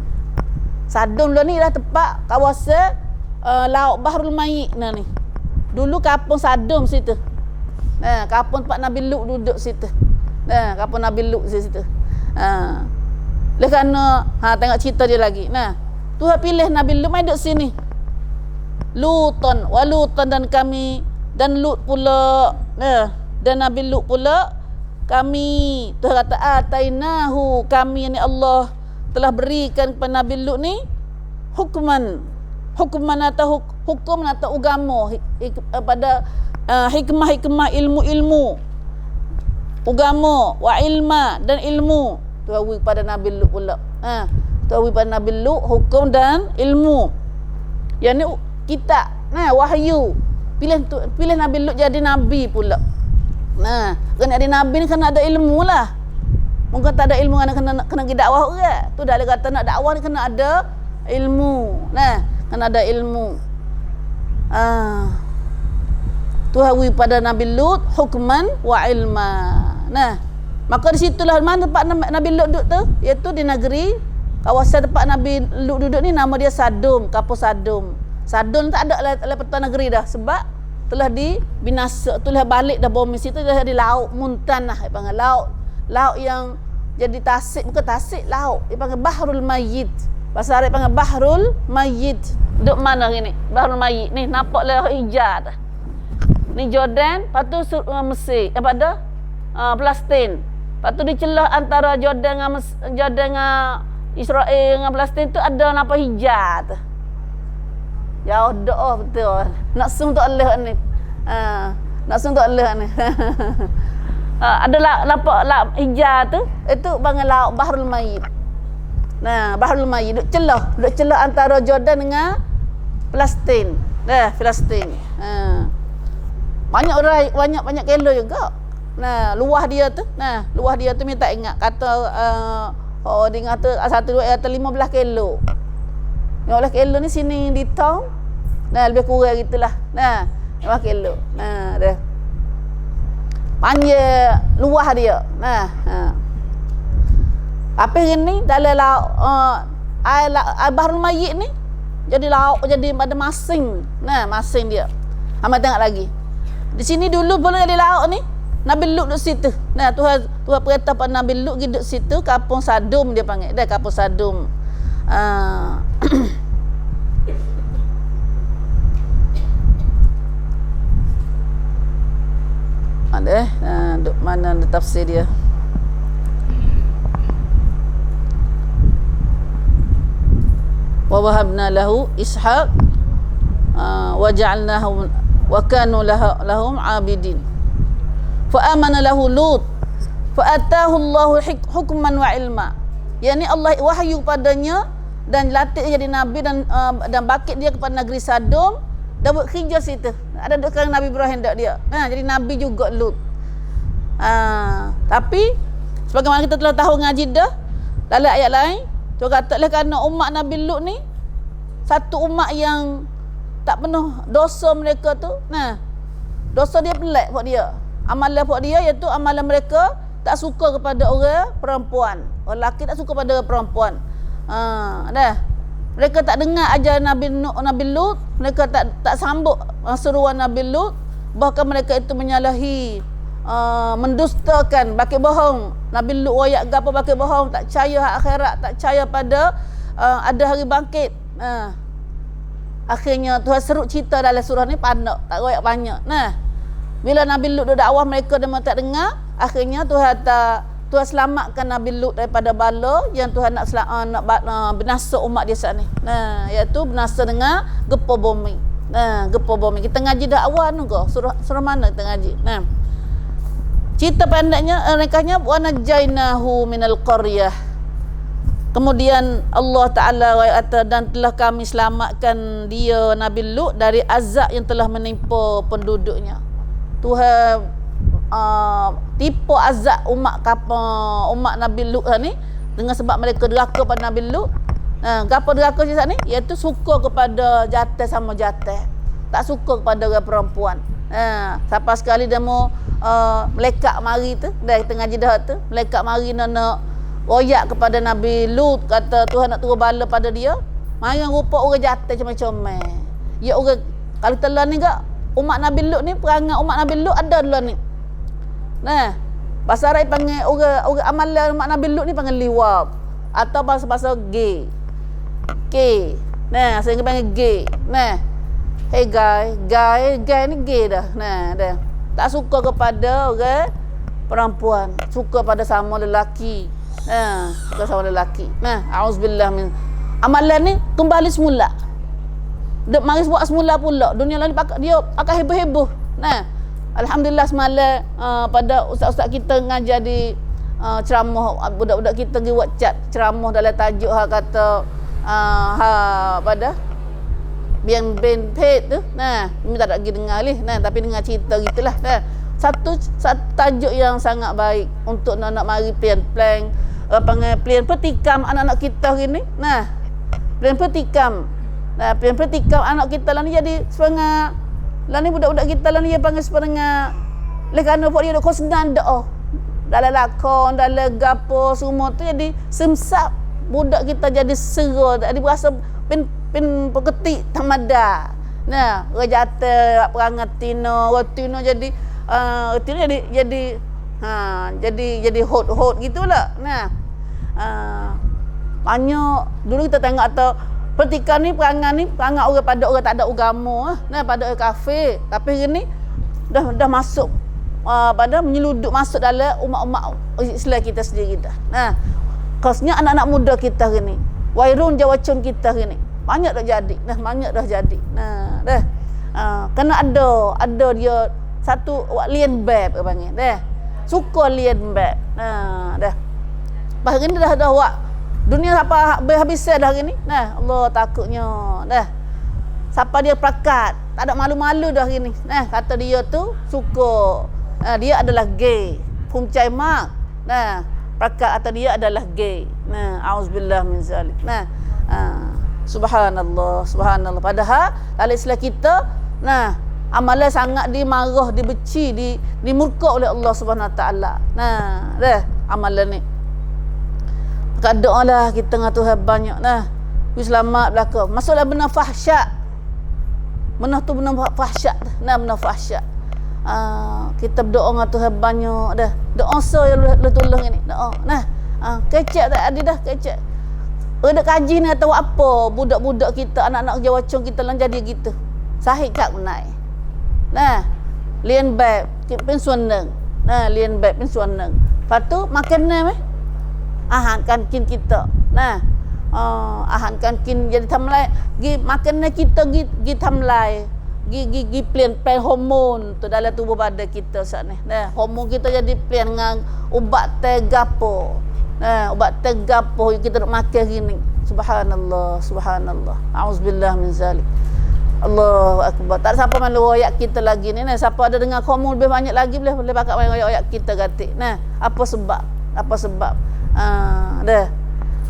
Sadum lah ni dah tempat kawasan laut Bahrul Mayit nah ni. Dulu kampung Sadum situ. Nah, kampung tempat Nabi Lut duduk situ. Nah, kampung Nabi Lut situ. Oleh kerana tengok cerita dia lagi. Nah, Tuhan pilih Nabi Lut mai duduk sini. Lutan, Walutan dan kami dan Lut pula. Nah, dan Nabi Lut pula kami Tuhan kata atainahu, kami ni Allah telah berikan kepada Nabi Lut ni hukman atau hukum atau agama pada hikmah ilmu agama wa ilma dan ilmu tuawi pada Nabi Lut pula. Tuawi pada Nabi Lut hukum dan ilmu. Yang ni kitab wahyu. Pilih Nabi Lut jadi nabi pula. Kena ada nabi ni kena ada ilmu lah. Mungkin tak ada ilmu kena dakwah orang. Tu dah kata nak dakwah ni kena ada ilmu. Kena ada ilmu. Tuhawi pada Nabi Lut hukman wa ilma. Maka di situlah mana tempat Nabi Lut duduk tu, iaitu di negeri kawasan tempat Nabi Lut duduk ni nama dia Sadum, kapur Sadum. Sadum tak ada dalam peta negeri dah sebab telah dibinasa, telah balik dah bumi situ, dah di laut muntan lah, panggil laut yang jadi tasik, bukan tasik, laut dia panggil Bahrul Mayyit. Bahasa Arab panggil Bahrul Mayyit. Duduk mana ni? Bahrul Mayyit ni nampak lah hijab dah. Ni Jordan, lepas tu Mesir, pada Palestin. Lepas tu dicelah antara Jordan dengan Israel dengan Palestin tu ada nampak hijab tu. Jauh doa betul. Nak sung tu Allah ni. Nak sung tu Allah ni. Ada nampak hijab tu, itu panggil laut Bahrul Mayyit. Bahrul Mayyit duk celah antara Jordan dengan Palestin. Palestin. Banyak kilo juga. Luah dia tu minta ingat kata dia kata 15 kilo. 15 kilo ni sini di town. Lebih kurang gitulah. 15 kilo. Dah. Panjang luah dia. Apa ni dalam laut air Bahrul Mayyit ni jadi laut, jadi pada masing. Masing dia. Hamba tengok lagi. Di sini dulu boleh jadi laut ni. Nabi Lut duduk situ. Tuhan perintah pada Nabi Lut pergi duduk situ, kampung Sadum dia panggil. Dah kampung Sadum. Ada duk mana ada tafsir dia. Wa wahabna lahu Ishaq wa ja'alnahu wa kanu lahum abidin. Fa amana lahu Lut fa atahu Allahu hukman wa ilma. Yani Allah wahyu padanya dan latih dia jadi nabi dan bakit dia kepada negeri Sadum dan buat kerja situ. Ada dekat Nabi Ibrahim dak dia. Jadi nabi juga Lut. Tapi sebagaimana kita telah tahu ngaji dah dalam ayat lain, tu kata oleh kerana umat Nabi Lut ni satu umat yang tak penuh dosa mereka tu. Dosa dia pelik buat dia. Amalan buat dia iaitu amalan mereka tak suka kepada orang perempuan. Orang lelaki tak suka pada perempuan. Mereka tak dengar ajaran Nabi Lut, mereka tak sambut seruan Nabi Lut, bahkan mereka itu menyalahi, mendustakan, baki bohong. Nabi Lut wayak gapo baki bohong, tak percaya hak akhirat, tak percaya pada ada hari bangkit. Akhirnya Tuhan serut cerita dalam surah ni panak, tak royak banyak. Bila Nabi Lut dakwah mereka dan mereka tak dengar, akhirnya Tuhan selamatkan Nabi Lut daripada bala yang Tuhan nak binasa umat dia saat ni. Iaitu binasa dengan gempa bumi. Gempa bumi. Kita ngaji dakwah ni ke? Surah mana kita ngaji? Cerita pendeknya, rekahnya wa najainahu minal qaryah. Kemudian Allah Ta'ala kata, dan telah kami selamatkan dia Nabi Lut dari azab yang telah menimpa penduduknya. Tuhan tipu azab umat Nabi Lut ni dengan sebab mereka deraka pada Nabi Lut. Gapo deraka je saat ni? Iaitu suka kepada jantan sama jantan, tak suka kepada orang perempuan. Siapa sekali dia mau melekat mari tu, dah kita ngaji dah tu, melekat mari nak royak kepada Nabi Lut, kata Tuhan nak turun bala pada dia, mari rupa orang jantan macam-macam. Ya orang kalau telan ni gak umat Nabi Lut ni, perangai umat Nabi Lut ada dulu ni. Bahasa Arab panggil orang amalan umat Nabi Lut ni panggil liwat atau bahasa gay. Saya panggil gay. Hey guy ni gay dah. Dah. Tak suka kepada orang perempuan, suka pada sama lelaki. Suka sama lelaki. Auzubillah min amalan ni kembali semula. Dek mari buat semula pula. Dunia lain dia pakai heboh-heboh. Nah, alhamdulillah semalam pada ustaz-ustaz kita ngajar di ceramah, budak-budak kita pergi buat chat ceramah dalam tajuk kata pada biang ben pet tu. Nah, ni tak ada pergi dengar leh. Nah, tapi dengar cerita gitulah. Nah, satu tajuk yang sangat baik untuk nak mari plan panggil plan petikam anak-anak kita hari ni. Nah, plan petikam. Nah, plan petikam anak kita lah ni jadi sebenarnya lah ni budak-budak kita lah ni dia panggil sebenarnya oleh kerana buat dia khusnan doa dalam lakon, dalam gapo semua tu jadi semsap budak kita jadi sera, jadi berasa pin peketik tamada. Nah, rejata perangat tino jadi tino jadi hot gitulah. Nah, banyak dulu kita tengok atau pertikam ni perangai orang pada orang tak ada agama nah, pada orang kafir. Tapi hari ni dah masuk pada menyeluduk masuk dalam umat-umat Islam kita sendiri dah. Nah, khususnya anak-anak muda kita hari ni, wairun jawacun kita hari ni banyak dah jadi. Nah, banyak dah jadi. Nah, dah kena ada dia satu lien bab panggil dah. Suka lien bab. Nah, dah. Pas hari ni dah buat dunia apa habis dah hari ni. Nah, Allah takutnya dah. Siapa dia perakat, tak ada malu-malu dah hari ni. Nah, kata dia tu suka. Dia adalah gay. Pumcai mak. Nah, perakat atau dia adalah gay. Nah, auzubillah min zalik. Nah, subhanallah. Padahal dalam Islam kita, nah, amalan sangat dimarah, dibenci, dimurka oleh Allah Subhanahu Wa Taala. Nah, dah amalan ni. Doa lah kita dengan Tuhan banyak nah. Selamat belaka. Masuklah benda fahsyat. Benda tu benda fahsyat. Nah, benda fahsyat. Kita berdoa dengan Tuhan banyak dah. Doa so yang lu tolong ini. Doa. Nah, kecek tak ada dah kecek. Ada kaji ni atau apa budak-budak kita, anak-anak jawacung kita lang jadi gitu. Sahih kak menai. Nah, lien bab pin suaneng. Nah, lien bab pin suaneng. Lepas tu makan ni ahankan kin kita. Nah, ahankan kin jadi tamlai gi makan kita gi tamlai gi plan hormon tu dalam tubuh badan kita saat ni. Nah, hormon kita jadi plan dengan ubat tegapo. Nah, ubat tegapo kita nak makan gini. Subhanallah. Auzubillah min zalik. Allahu akbar. Tak siapa malu ayat kita lagi ni. Nah, siapa ada dengar hormon lebih banyak lagi boleh pakai ayat kita gatik. Nah, apa sebab? Dah.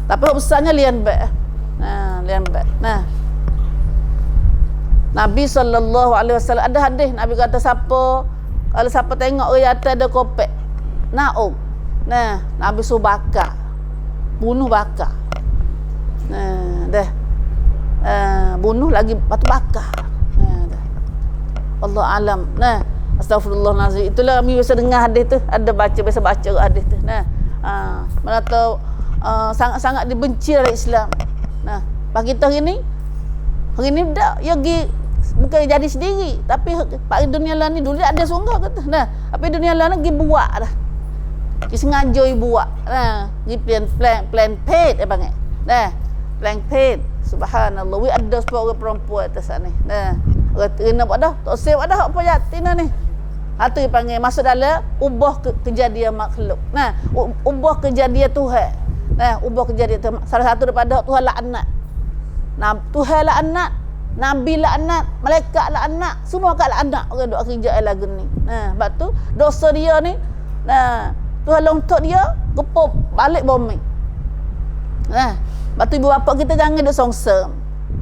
Tapi besarnya lian bab. Lian bab. Nah. Nabi SAW ada hadis Nabi kata kalau siapa tengok orang atas ada kopek nauk. Nah, Nabi suruh bakar. Bunuh bakar. Nah, dah. Bunuh lagi batu bakar. Nah, dah. Allah alam. Nah, astagfirullahalazim. Itulah kami biasa dengar hadis tu, ada biasa baca hadis tu. Nah, mana tahu sangat-sangat dibenci oleh Islam. Nah, bagi kita hari ni dak ya bukan jadi sendiri, tapi pak dunia lain ni dulu ada sungguh kata. Nah, tapi dunia lain lagi buat dah. Dia sengaja buat. Nah, dia plan paid panggil. Nah, plan paid. Subhanallah. We ada sepuluh perempuan atas sana. Nah, kena buat dah. Tak save dah apa yatina ni. Itu dipanggil masuk dalam ubah kejadian makhluk. Nah, ubah kejadian Tuhan. Nah, ubah kejadian Tuhan. Salah satu daripada Tuhan laknat. Nah, Tuhan laknat, Nabi laknat, malaikat laknat, semua kat laknat orang doa kerja lagu ni. Nah, sebab tu dosa dia ni, nah, Tuhan longtok dia, gepop balik bumi. Nah, sebab tu ibu bapa kita jangan duk songsem.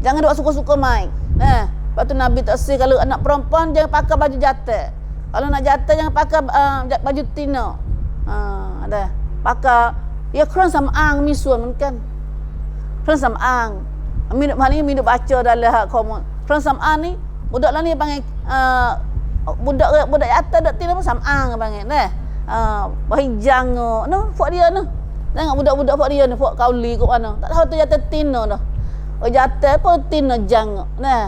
Jangan duk suka-suka main. Nah, sebab tu Nabi tak si kalau anak perempuan jangan pakai baju jatah. Kalau nak jatah jangan pakai baju tino. Ada. Pakai ya keran sama ang misuan kan. Keran sama ang. Minum baca dalam hak komen. Keran sama ang ni budak lah ni panggil budak jatah dak tino sama ang panggil. Nah. Bahijang no fok dia no. Tengok budak-budak fok dia ni fok kauli kat mana. Tak tahu tu jatah tino dah. Jatah pun tino jang. Nah,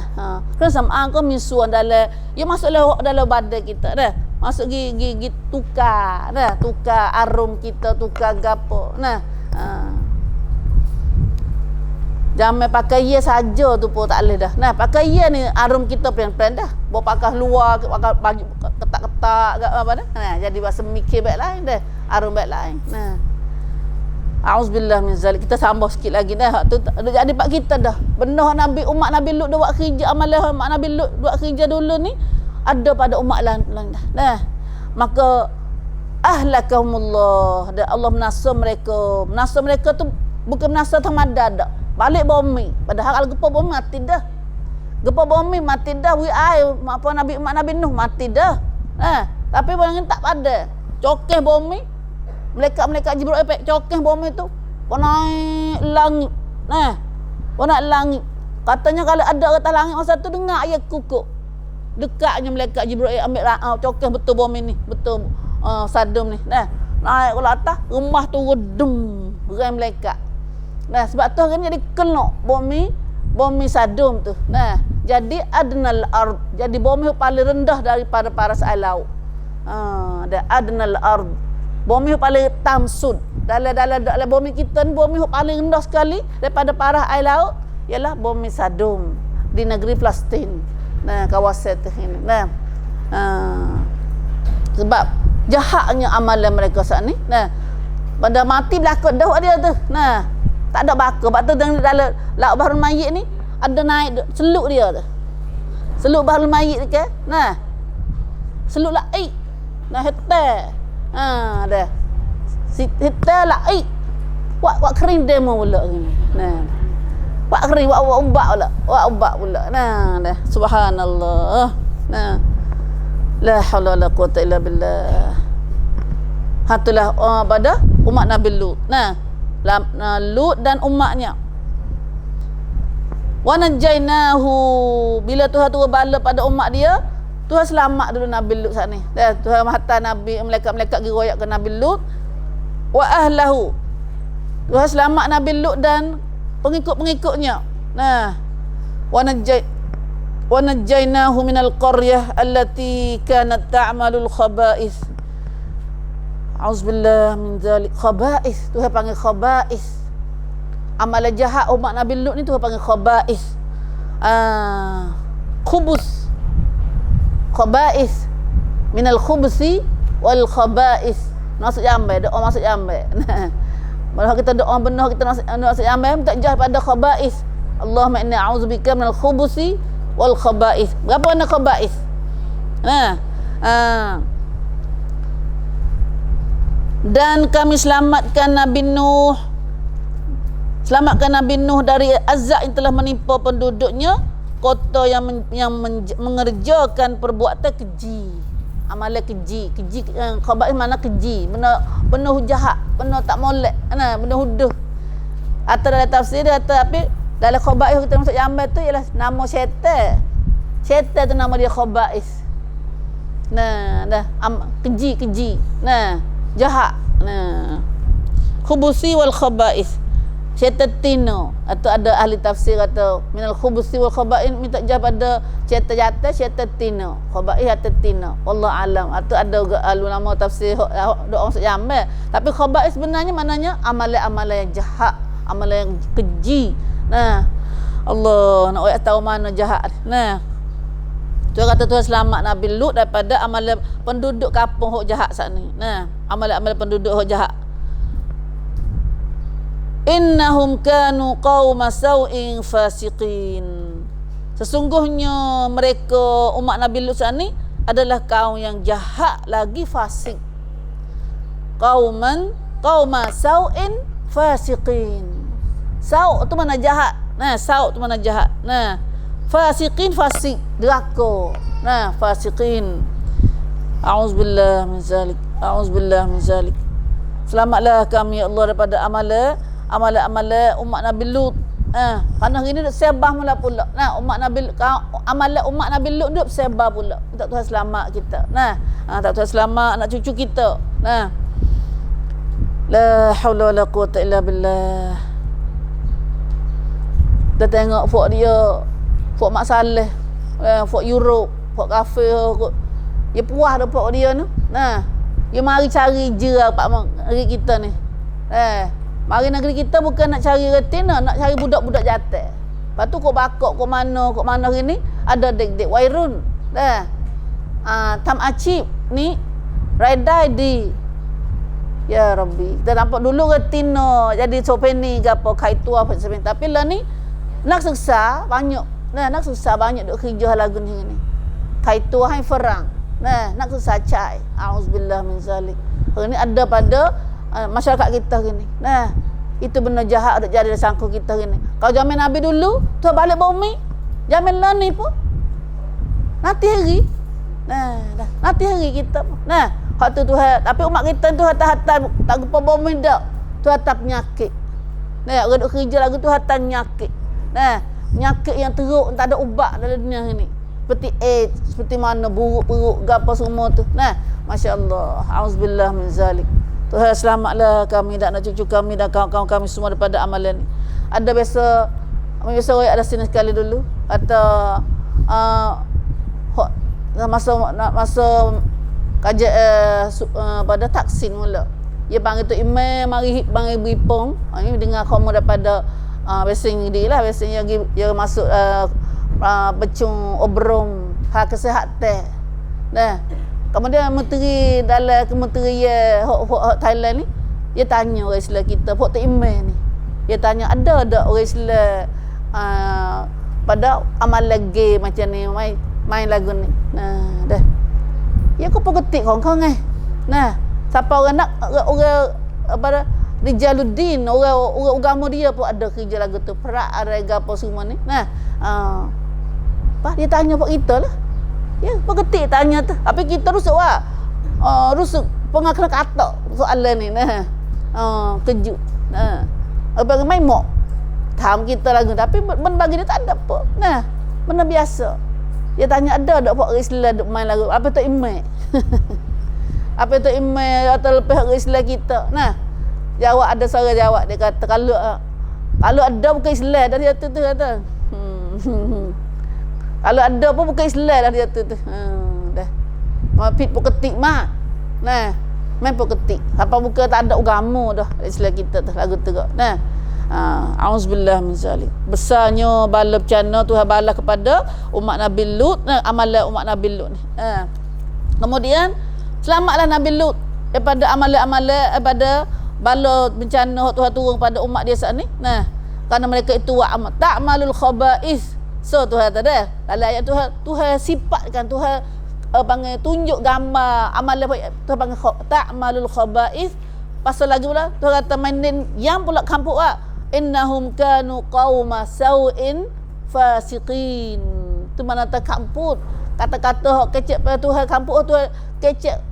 keran sama ang ko misuan dalam ya masuk dalam badan kita dah. Masuk gi tukar dah, tukar arum kita, tukar gapo. Nah, Jangan pakai ye saja tu pun tak boleh dah. Nah, pakai ye ni arum kita plan-plan dah. Bawa pakai luar, pakai baju ketak-ketak apa dah. Nah, jadi bahasa mikir baik lain dah. Arum baik lain. Nah. Auzubillah min zalik. Kita sambung sikit lagi dah. Tu jadi pak kita dah. Benar Nabi umat Nabi Lut dah buat kerja amalan umat Nabi Lut buat kerja dulu ni ada pada umat lain dah. Nah. Maka ahlakahumullah. Dan Allah menasa mereka. Menasa mereka tu bukan menasa tamada dak. Balik bumi. Padahal kalau gempa bumi mati dah. Gempa bumi mati dah. Apa Nabi umat Nabi Nuh mati dah. Tapi orang tak pada. Cokeh bumi. Malaikat Jibril cokeh bumi tu. Naik langit. Naik langit. Katanya kalau ada atas langit masa tu dengar ayat kukuk. Dekatnya malaikat Jibril ambil cokeh betul bumi ni. Betul Sadum ni. Naik ke atas. Rumah tu redum. Gerai malaikat. Nah, sebab tu hari ni jadi kelok bumi Sadum tu. Nah, jadi adnal ard. Jadi bumi paling rendah daripada paras air laut. Dan adnal ard. Bumi paling tamsud. Dalam bumi kita ni bumi paling rendah sekali daripada paras air laut ialah bumi Sadum di negeri Palestin. Nah, kawasan tu ini. Nah. Sebab jahatnya amalan mereka saat ni. Nah, pada mati belakang dah dia tu. Nah, tak ada bakar. Sebab tu dalam laut Bahrul Mayit ni ada naik seluk dia tu. Seluk Bahrul Mayit ke? Nah. Seluk laik. Nah, hetal. Dah. Hetal laik. Wak kering demo pula ni. Nah. Wak kering wak umbak pula. Wak umbak pula. Nah, dah. Subhanallah. Nah. La haula wala quwata illa billah. Hatulah pada umat Nabi Lut. Nah. Lut dan umatnya. Wa najainahu, bila Tuhan turun bala pada umat dia, Tuhan selamat dulu Nabi Lut saat ni. Tuhan hantar Nabi, malaikat-malaikat pergi royak ke Nabi Lut. Wa ahlahu, Tuhan selamat Nabi Lut dan pengikut-pengikutnya. Nah, wa najainahu minal qaryah allati kanat ta'malul khaba'ith. Auzubillah min zalik. Khaba'is. Tuhan panggil khaba'is. Amalan jahat umat Nabi Lut ni Tuhan panggil khaba'is. Khubus. Khaba'is. Minal khubusi wal khaba'is. Masuk jambai. Doa masuk jambai. Kalau kita doa benar kita masuk jambai minta jah pada khaba'is. Allahumma inna a'udzubika minal khubusi wal khaba'is. Berapa mana khaba'is? Dan kami selamatkan Nabi Nuh. Selamatkan Nabi Nuh dari azab yang telah menimpa penduduknya, kota yang mengerjakan perbuatan keji. Amalan keji. Khaba'is mana keji? Penuh jahat, penuh tak molek, penuh huduh. Atau dalam tafsir dia tapi dalam khaba'is kita masuk jambai tu ialah nama syaitan. Syaitan tu nama dia khaba'is. Nah, dah keji. Nah, jahat. Nah, khubusi wal khaba'is. Syaitan tino, atau ada ahli tafsir atau minal khubusi wal khaba'is minta jah pada syaitan jatuh, syaitan tino, khaba'is atau tino. Wallahu alam. Atau ada ulama tafsir doa masuk jambai. Tapi khaba'is sebenarnya maknanya amalan-amalan yang jahat, amalan yang keji. Nah, Allah nak ayat tahu mana jahat. Nah, Tuhan kata Tuhan selamat Nabi Lut daripada amalan penduduk kampung hok jahat saat ni. Nah, amalan-amalan penduduk hok jahat. Innahum kanu qauma sau'in fasiqin. Sesungguhnya mereka umat Nabi Lut saat ni adalah kaum yang jahat lagi fasik. Qauma sau'in fasiqin. Sau' tu mana jahat. Nah, sau' tu mana jahat. Nah, fasiqin fasik, deraka. Nah, fasiqin. A'udzubillah min zalik. Selamatlah kami ya Allah daripada amalan umat Nabi Lut. Kerana hari ni duk sebah pula. Nah, amalan umat Nabi Lut duk sebah pula. Tak Tuhan selamat kita. Nah, tak Tuhan selamat anak cucu kita. Nah. La haula wala quwata illa billah. Kita tengok fok dia, fok Mak Saleh, fok Europe, fok kafe, dia puas dah fok dia ni. Nah, dia mari cari je pak hari kita ni. Mari negeri kita bukan nak cari retina, nak cari budak-budak jatuh. Lepas tu kau bakok kau mana gini ada dek-dek Wairun. Dah. Tam Acip ni Redai di ya Rabbi. Kita nampak dulu retina jadi sopeni ke apa kaitua apa sebagainya. Tapi lah ni nak susah banyak. Nah, nak susah banyak duk kerja lagu ni. Kaitua hai ferang. Nah, nak susah cai. Auzubillah min zalik. Hari ni ada pada masyarakat kita gini. Nah, itu benar jahat ada jadi sangkut kita gini. Kalau jamin Nabi dulu, tu balik bumi, jamin lah ni pun. Nanti hari. Nah, dah. Nanti hari kita pun. Nah, hak tu Tuhan. Tapi umat kita tu hatan-hatan tak lupa bumi dak. Tu hatan penyakit. Nah, orang duk kerja lagu tu hatan penyakit. Nah, penyakit yang teruk tak ada ubat dalam dunia ni. Seperti AIDS, seperti mana buruk perut, gapo semua tu. Nah, masya-Allah. Auzubillah min zalik. Tuhan selamatlah kami dan anak cucu kami dan kawan-kawan kami semua daripada amalan ni. Ada biasa orang ada sini sekali dulu atau masa kajian pada Taksin mula. Dia panggil tu imam mari beripong. Ini dengar kamu daripada biasanya dia lah biasanya dia masuk becung obrom hak kesihatan. Nah, kemudian menteri dalam kementerian hok Thailand ni dia tanya orang Islam kita, hok tak iman ni. Dia tanya ada orang Islam pada amal lagi macam ni main lagu ni. Nah, dah. Ya kau peketik kong-kong Nah, siapa orang nak orang apa Rijaluddin, orang agama dia pun ada kerja lagu tu. Perak arega apa semua ni. Nah, dia tanya pak kita lah. Ya, peketik tanya tu. Tapi kita rusuk rusuk pengakuan kata soalan ni. Nah. Kejut. Nah. Abang main mok. Tham kita lagu tapi bagi dia tak ada apa. Nah, benda biasa. Dia tanya ada tak pak Islam duk main lagu. Apa tu imam? Apa tu imam atau lepas Islam kita. Nah, jawab ada seorang jawab dia kata kalau ada bukan Islam dari tu kata. Kalau ada pun bukan Islam dah dia tu. Dah. Mapit pun ketik mak. Nah, main pun ketik. Apa buka tak ada agama dah Islam kita tu lagu tu. Nah. Auzubillah min zalik. Besarnya bala bencana Tuhan balas kepada umat Nabi Lut, amalan umat Nabi Lut ni. Kemudian selamatlah Nabi Lut daripada amalan-amalan daripada bala bencana Tuhan turun pada umat dia saat ni. Nah, kerana mereka itu ta'malul khaba'is. So Tuhan tadi dalam ayat Tuhan sifatkan Tuhan panggil tunjuk gambar amalan Tuhan panggil ta'malul khaba'is. Pasal lagi pula Tuhan kata mainin yang pula kampung innahum kanu qauma sau'in fasiqin. Tu mana tak kampung kata-kata kecek pada Tuhan kampung Tuhan kecek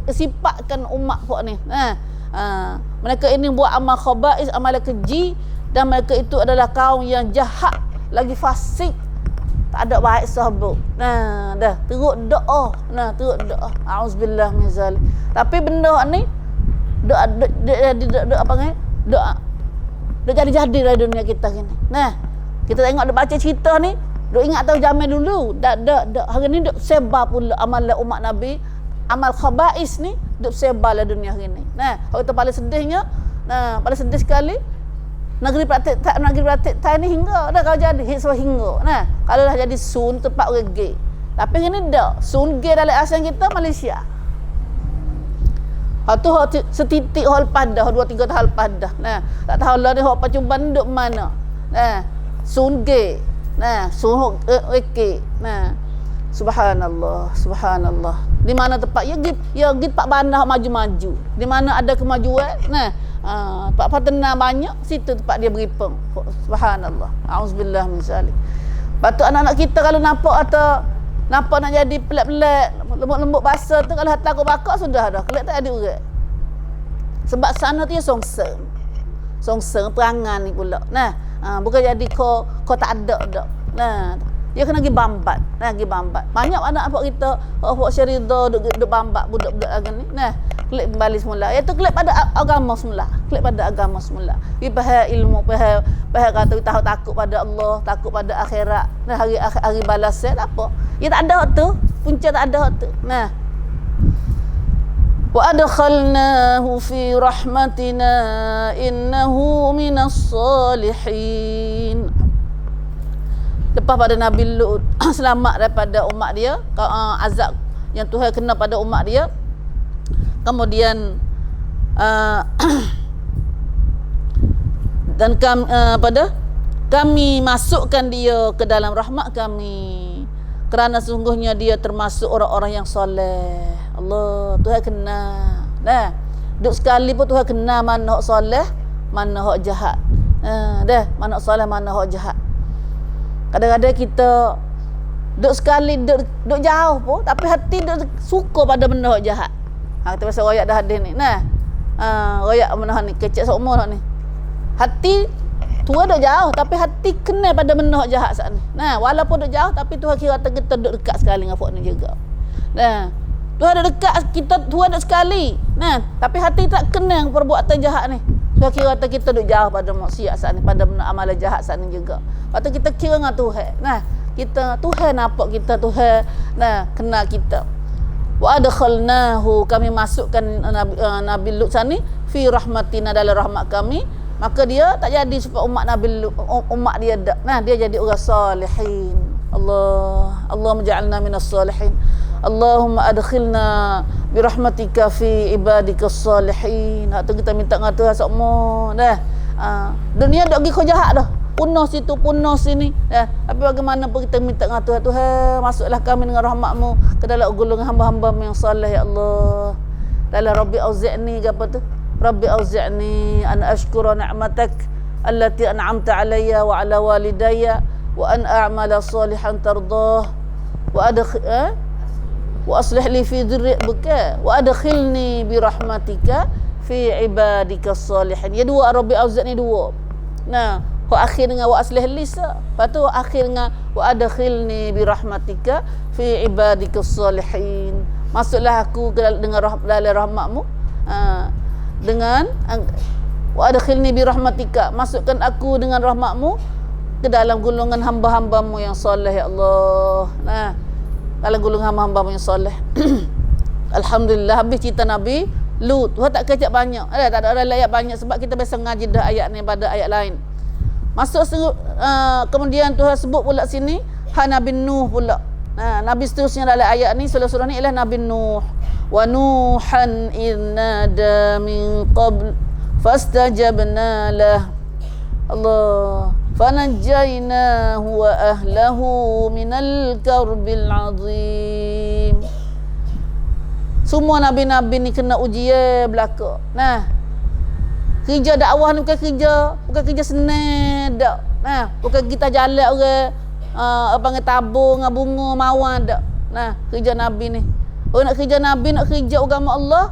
sifatkan umat pok ni. Mereka ini buat amal khaba'is, amalan keji dan mereka itu adalah kaum yang jahat lagi fasik, tak ada baik sahabat. Nah, dah teruk doa. Nah, teruk doa. Auzubillah min zalik. Tapi benda ni doa apa ni? Doa jadi dalam dunia kita ni. Nah, kita tengok baca cerita ni, duk ingat tahu zaman dulu. Dak hari ni duk sebar pula amalan umat Nabi, amal khaba'is ni duk sebar dalam dunia hari ni. Nah, kalau kita paling sedihnya, paling sedih sekali negeri praktik Thai ni hingga dah kalau jadi hingga. Nah, kalau dah jadi sun tempat orang gay. Tapi ini dak, sun gay dalam ASEAN kita Malaysia. Tu setitik hal pada 2-3 tahun pada. Nah, tak tahu lah ni hak percubaan duk mana. Nah, sun gay. Nah, sun gay. Nah, subhanallah. Di mana tempat ya git pak bandar maju-maju. Di mana ada kemajuan. Nah, tempat patena banyak, situ tempat dia beripeng. Subhanallah. Auzubillah min zalik. Patut anak-anak kita kalau nampak nak jadi pelat-pelat, lembut-lembut bahasa tu kalau takut bakak sudah dah. Kelak tak ada orang. Sebab sana tu songseng perangan ni pula. Nah, bukan jadi kau tak ada dak. Nah, dia kena pergi bambat. Nah, pergi bambat. Banyak anak apa kita, apa syarida duk bambat budak-budak agama ni. Nah, kelak kembali semula. Iaitu kelak pada agama semula. Pergi faham ilmu, faham kata tahu takut pada Allah, takut pada akhirat. Nah, hari balas apa? Ya tak ada tu. Punca tak ada tu. Nah. Wa adkhalnahu fi rahmatina innahu minas salihin. Lepas pada Nabi Lut selamat daripada umat dia, azab yang Tuhan kena pada umat dia. Kemudian dan kami masukkan dia ke dalam rahmat kami, kerana sungguhnya dia termasuk orang-orang yang soleh. Allah, Tuhan kenal. Dah. Duk sekali pun Tuhan kenal mana hak soleh, mana hak jahat. Dah, mana hak soleh, mana hak jahat. Kadang-kadang kita duk sekali duk jauh pun tapi hati duk suka pada benda hak jahat. Kita pasal royak dah hadis ni. Nah. Royak mana ni kecek seumur ni. Hati Tuhan duk jauh tapi hati kenal pada benda hak jahat saat ni. Nah, walaupun duk jauh tapi Tuhan kira kita duk dekat sekali dengan folk ni juga. Nah, Tuhan ada dekat kita, Tuhan ada sekali. Nah, tapi hati tak kenal perbuatan jahat ni. Tuhan kira kita duk jauh pada maksiat saat ni, pada amalan jahat saat ni juga. Lepas tu kita kira dengan Tuhan. Nah, kita Tuhan nampak kita, Tuhan kenal kita. Wa adkhalnahu, kami masukkan Nabi Lut sana fi rahmatina, dalam rahmat kami. Maka dia tak jadi sebab umat Nabi Lut, umat dia dak. Nah, dia jadi orang salihin. Allahumma ja'alna minas salihin. Allahumma adkhilna bi rahmatika fi ibadikas salihin. Hak tu kita minta dengan Tuhan semua dah. Dunia dak pergi kau jahat dah. Punuh situ, punuh sini. Tapi bagaimanapun kita minta dengan Tuhan, Tuhan masuklah kami dengan rahmat-Mu ke dalam golongan hamba-hamba-Mu yang saleh, ya Allah. Dalam Rabbi auzi'ni ke apa tu? Rabbi auzi'ni an ashkura ni'matak allati an'amta alayya wa ala walidayya wa an a'mala salihan tardah wa aslih li fi dhurriyyatika wa adkhilni bi rahmatika fi ibadikas salihin. Ya dua, Rabbi auzi'ni dua. Nah, wa akhir dengan wa aslih lisa. Lepas tu akhir dengan wa adkhilni bi rahmatika fi ibadikas salihin. Masuklah aku dengan dalam rahmat-Mu. Dengan wa adkhilni bi rahmatika, masukkan aku dengan rahmat-Mu ke dalam golongan hamba-hamba-Mu yang soleh, ya Allah. Nah, dalam golongan hamba-hamba-Mu yang soleh. Alhamdulillah, habis cerita Nabi Lut. Tuhan tak kecap banyak. Tak ada ayat banyak sebab kita biasa ngaji dah ayat ni pada ayat lain. Masuk kemudian Tuhan sebut pula sini Nabi Nuh pula. Nabi seterusnya dalam ayat ni, surah ni ialah Nabi Nuh. Wa Nuhan idnada min qabl fastajabna lah. Allah, fanajjaynahu wa ahlahu minal karbil azim. Semua nabi-nabi ni kena ujian belaka. Nah, kerja dakwah ni bukan kerja senang dak. Nah, bukan kita jalan orang panggil tabung dengan bunga mawar dak. Nah, kerja nabi ni. Nak kerja nabi, nak kerja agama Allah,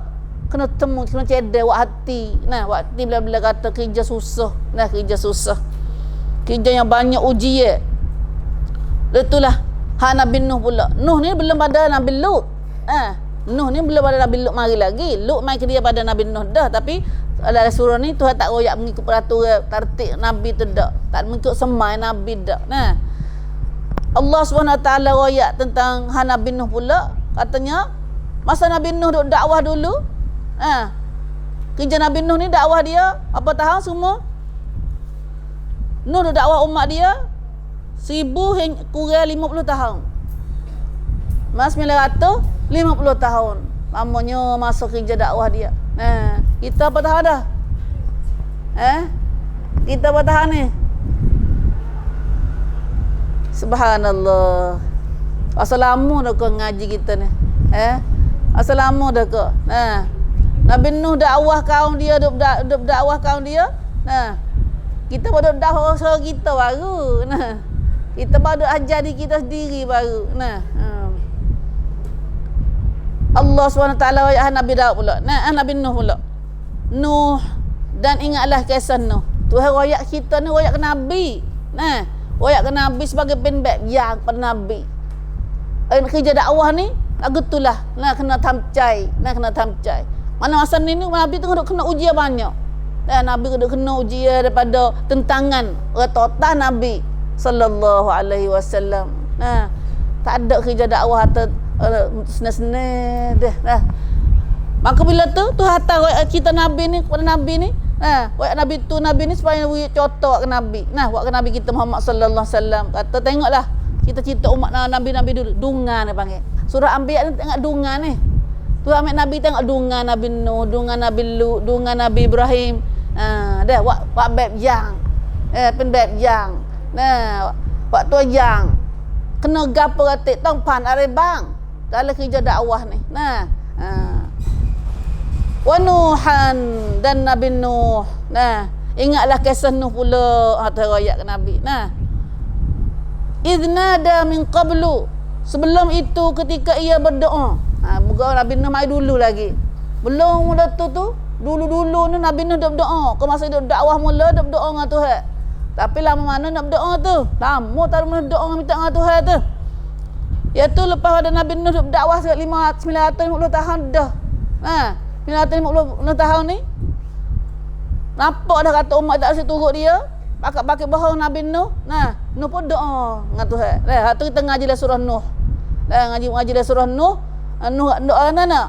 kena temu, kena cedek wak hati. Nah, wak hati bila-bila kata kerja susah. Nah, kerja susah. Kerja yang banyak ujian. Itulah Nabi Nuh pula. Nuh ni belum pada Nabi Lut. Nuh ni belum ada Nabi Lut mari lagi. Lut mai ke dia pada Nabi Nuh dah, tapi dalam surah ni Tuhan tak royak mengikut peraturan tertib Nabi tu dak. Tak mengikut semai Nabi dak. Nah, Allah SWT royak tentang Nabi Nuh pula. Katanya masa Nabi Nuh duk dakwah dulu, kerja Nabi Nuh ni dakwah dia apa tahun semua? Nuh duk dakwah umat dia 1000 kurang 50 tahun. Mas 950 tahun lamanya masa kerja dakwah dia. Kita apa tahun dah? Kita apa tahun ni? Subhanallah. Asal lama dah kau ngaji kita ni. Asal lama dah kau. Nabi Nuh dakwah kaum dia, duk dakwah kaum dia. Kita baru dakwah saudara kita baru. Kita baru ajar diri kita sendiri baru. Allah SWT ayat Nabi Daud pula. Nabi Nuh pula. Nuh, dan ingatlah kisah Nuh. Tuhan royak kita ni royak ke Nabi. Royak ke Nabi sebagai penbab yang pada Nabi. Kerja dakwah ni agutlah kena tamcai, kena tamcai. Mana masa ni Nabi tu kena ujian banyak. Nabi kena ujian daripada tentangan orang total Nabi sallallahu alaihi wasallam. Tak ada kerja dakwah atau senang-senang dah. Maka bila tu hantar cerita Nabi ni kepada Nabi ni, Nabi ni supaya contoh ke Nabi. Nah, buat ke Nabi kita Muhammad sallallahu alaihi wasallam. Kata tengoklah cerita umat Nabi dulu. Dungan dia panggil. Surah Anbiya ni tengok dungan ni. Tu ambil Nabi tengok dungan Nabi Nuh, dungan Nabi Lut, dungan Nabi Ibrahim. Dah buat bab yang. Pen bab yang. Nah, waktu yang kena gapo katik tong pan are bang. Dalam kerja dakwah ni. Nah, wa Nuhan dan Nabi Nuh. Nah, ingatlah kisah Nuh pula ayat ke Nabi. Nah, idnada min qablu, sebelum itu ketika ia berdoa. Moga Nabi Nuh mai dulu lagi. Belum mula tu dulu ni Nabi Nuh berdoa. Ke masa dia dakwah mula dia berdoa dengan Tuhan. Tapi lama mana nak berdoa tu? Lama tak ada doa minta dengan Tuhan tu. Iaitu lepas ada Nabi Nuh berdakwah 950 tahun dah. 950 tahun ni nampak dah kata umat tak rasa turut dia, pakai bohong Nabi Nuh. Nuh pun doa dengan Tuhan. Hak tu kita ngaji dalam surah Nuh. Ngaji dalam surah Nuh. Nuh doa mana?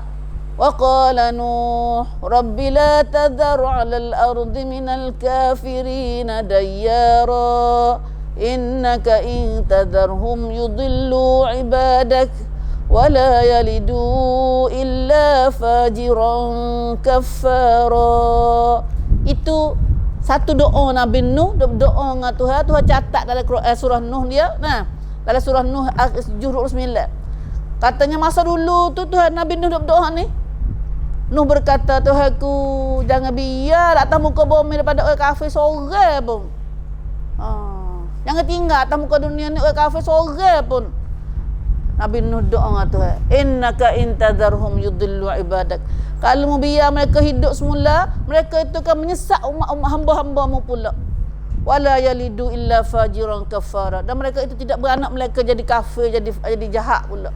Wa qala Nuh rabbi la tadhar 'alal ardi minal kafirin dayyara innaka in tadharhum yudillu 'ibadak wala yalidu illa fajiran kaffara. Itu satu doa Nabi Nuh, doa dengan Tuhan. Tuhan catat dalam surah Nuh dia. Dalam surah Nuh juz 29. Katanya masa dulu tu Tuhan Nabi Nuh berdoa ni. Nuh berkata, Tuhanku, jangan biar atas muka bumi daripada orang kafir seorang pun. Jangan tinggal atas muka dunia ni orang kafir seorang pun. Nabi Nuh doa dengan Tuhan, innaka intadharhum yudillu ibadak. Kalau mu biar mereka hidup semula, mereka itu akan menyesat umat-umat hamba-hambamu pula. Wala yalidu illa fajiran kafara. Dan mereka itu tidak beranak mereka jadi kafir, jadi jahat pula.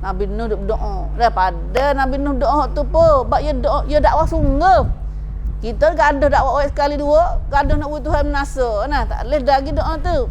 Nabi Nuh berdoa. Daripada Nabi Nuh doa tu pun, bab dia doa, dia dakwah sungguh. Kita gaduh dakwah sekali dua, gaduh nak buat Tuhan menasa. Tak boleh lagi doa tu.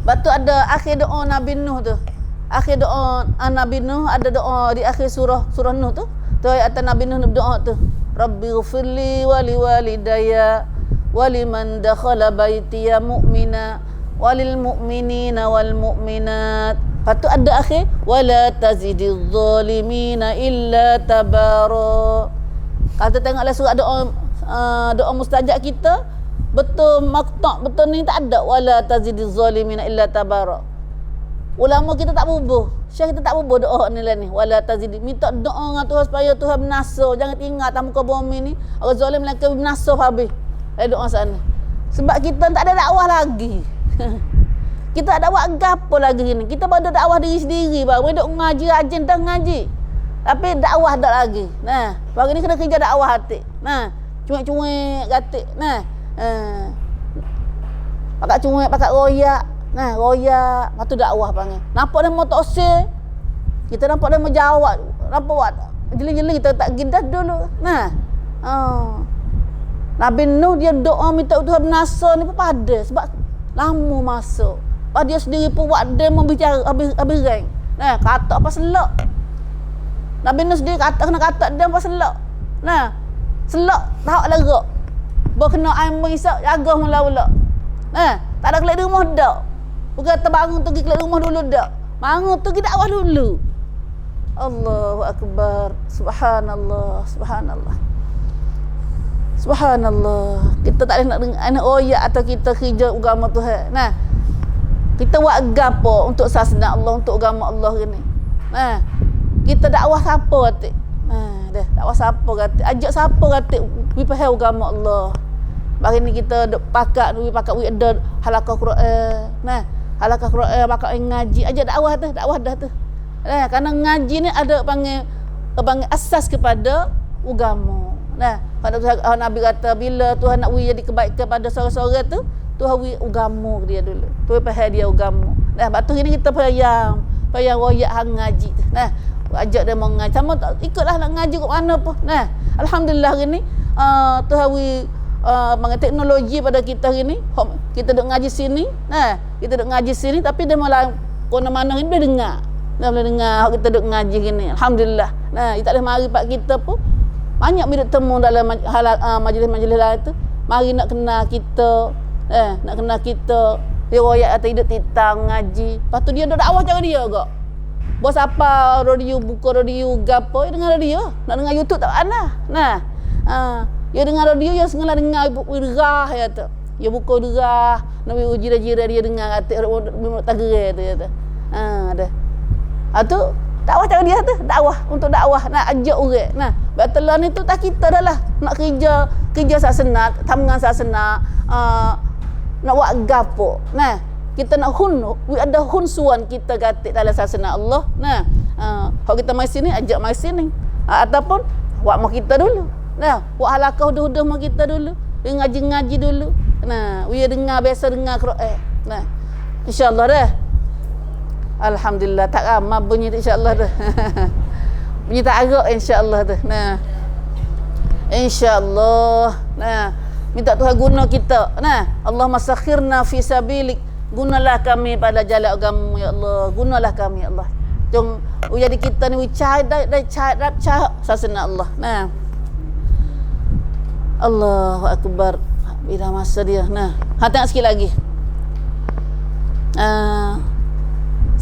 Lepas tu ada akhir doa Nabi Nuh tu. Akhir doa Nabi Nuh, ada doa di akhir surah Nuh tu. Tu ayat Nabi Nuh berdoa tu. Rabbi ghfirli wa liwalidayya wa liman dakhala baitiya mu'mina walil mu'minina wal mu'minat. Lepas tu ada akhir wala tazidiz zalimina illa tabara. Kata tengoklah surat doa mustajab kita, betul maktak betul ni tak ada wala tazidiz zalimina illa tabara. Ulama kita tak bubuh, syekh kita tak bubuh doa ni lah ni wala tazid. Minta doa dengan Tuhan supaya Tuhan menasa, jangan tinggal atas muka bumi ni orang zalim mereka menasa habis. Doa sana. Sebab kita tak ada dakwah lagi. Kita tak ada buat gapo lagi ni. Kita baru dakwah diri sendiri baru duk ngaji rajin dah ngaji. Tapi dakwah tak lagi. Pagi ni kena kerja dakwah hati. Cuek-cuek gatik. Pakat cuek, pakat royak. Royak. Lepas tu dakwah panggil. Nampak dia mau toksir. Kita nampak dia mau jawab. Nampak buat. Jeli-jeli kita tak gidah dulu. Nabi Nuh dia doa minta Tuhan menasa ni pun pada. Sebab lama masuk. Lepas dia sendiri pun buat dia membicara habis rank. Kata apa selak. Nabi Nuh sendiri kena kata dia apa selak. Selak tak lerak. Bawa kena air mengisap jaga mula-mula. Tak ada kelik di rumah dak. Bukan terbangun tu pergi kelik rumah dulu dak. Bangun tu pergi dakwah dulu. Allahu akbar. Subhanallah, subhanallah. Subhanallah. Kita tak boleh nak dengar anak oyak atau kita kerja agama Tuhan. Kita buat gapo untuk sasna Allah, untuk agama Allah ni. Kita dakwah siapa kata? Dah dakwah siapa kata? Ajak siapa kata wi faham agama Allah. Hari ni kita duk pakat ada halaqah Quran. Halaqah Quran pakat ngaji, ajak dakwah dah tu. Kerana ngaji ni ada panggil asas kepada agama. Pada Nabi kata bila Tuhan nak jadi kebaikan pada seorang-seorang tu, Tuhan agama dia dulu. Tuhan faham dia agama. Lepas tu ni kita payang royak hang ngaji tu. Ajak dia mau ngaji. Sama ikutlah nak ngaji kat mana pun. Alhamdulillah hari ni Tuhan teknologi pada kita hari ni. Kita duk ngaji sini. Kita duk ngaji sini tapi dia malah mana-mana ni dia dengar. Dah boleh dengar kita duk ngaji gini. Alhamdulillah. Nah, dia tak boleh mari pak kita pun banyak bila temu dalam majlis-majlis lain tu. Mari nak kenal kita. Nak kenal kita. Riwayat atau hidup titang ngaji. Lepas tu dia dah dakwah cara dia ke. Bos apa radio, buka radio gapo, dia dengar radio. Nak dengar YouTube tak ana. Nah. Dia dengar radio yang sengalah dengar wirah ya tu. Dia buka wirah, nak uji jira dia dengar atik tagerai tu ya tu. Ada. Tu dakwah cara dia tu, dakwah untuk dakwah nak ajak orang. Nah, batalan itu tak kita dah lah nak kerja sasana, tamngan sasana, nak buat gapo. Nah, kita nak ada hunsuan kita gatik dalam sasana Allah. Nah, kalau kita mai sini ajak mai sini. Ataupun buat mak kita dulu. Nah, buat halakah udah mak kita dulu. Dia ngaji dulu. Nah, dia dengar biasa dengar Quran. Nah, insya-Allah dah. Alhamdulillah tak ramai bunyi insya-Allah dah. Bunyi tak agak insya-Allah dah. Nah. Insya-Allah. Nah, minta Tuhan guna kita. Nah, Allahumma sakhirna fi sabilik. Gunalah kami pada jalan agama ya Allah. Gunalah kami ya Allah. Jom jadi kita ni cai sasana Allah. Nah. Allahu akbar. Bila masa dia. Nah, tengok sikit lagi.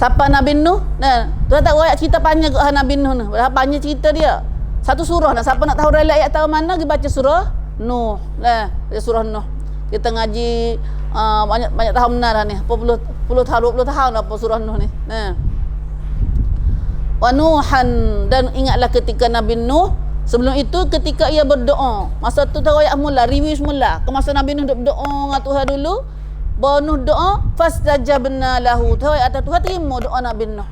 Siapa Nabi Nuh? Nah, tuan tak ayat cerita panjang ke Nabi Nuh ni. Panjang cerita dia. Satu surah nah. Siapa nak tahu ayat tahu mana pergi baca surah Nuh. Nah, surah Nuh. Kita ngaji banyak tahun benar dah ni. 10 tahun 20 tahun apa surah Nuh ni. Nah. Wa Nuhan, dan ingatlah ketika Nabi Nuh sebelum itu ketika ia berdoa. Masa tu tahu ayat mula, review semula. Ke masa Nabi Nuh berdoa dengan Tuhan dulu. Nuh doa fastajabna lahu. Tahu ayat Tuhan terima doa Nabi Nuh.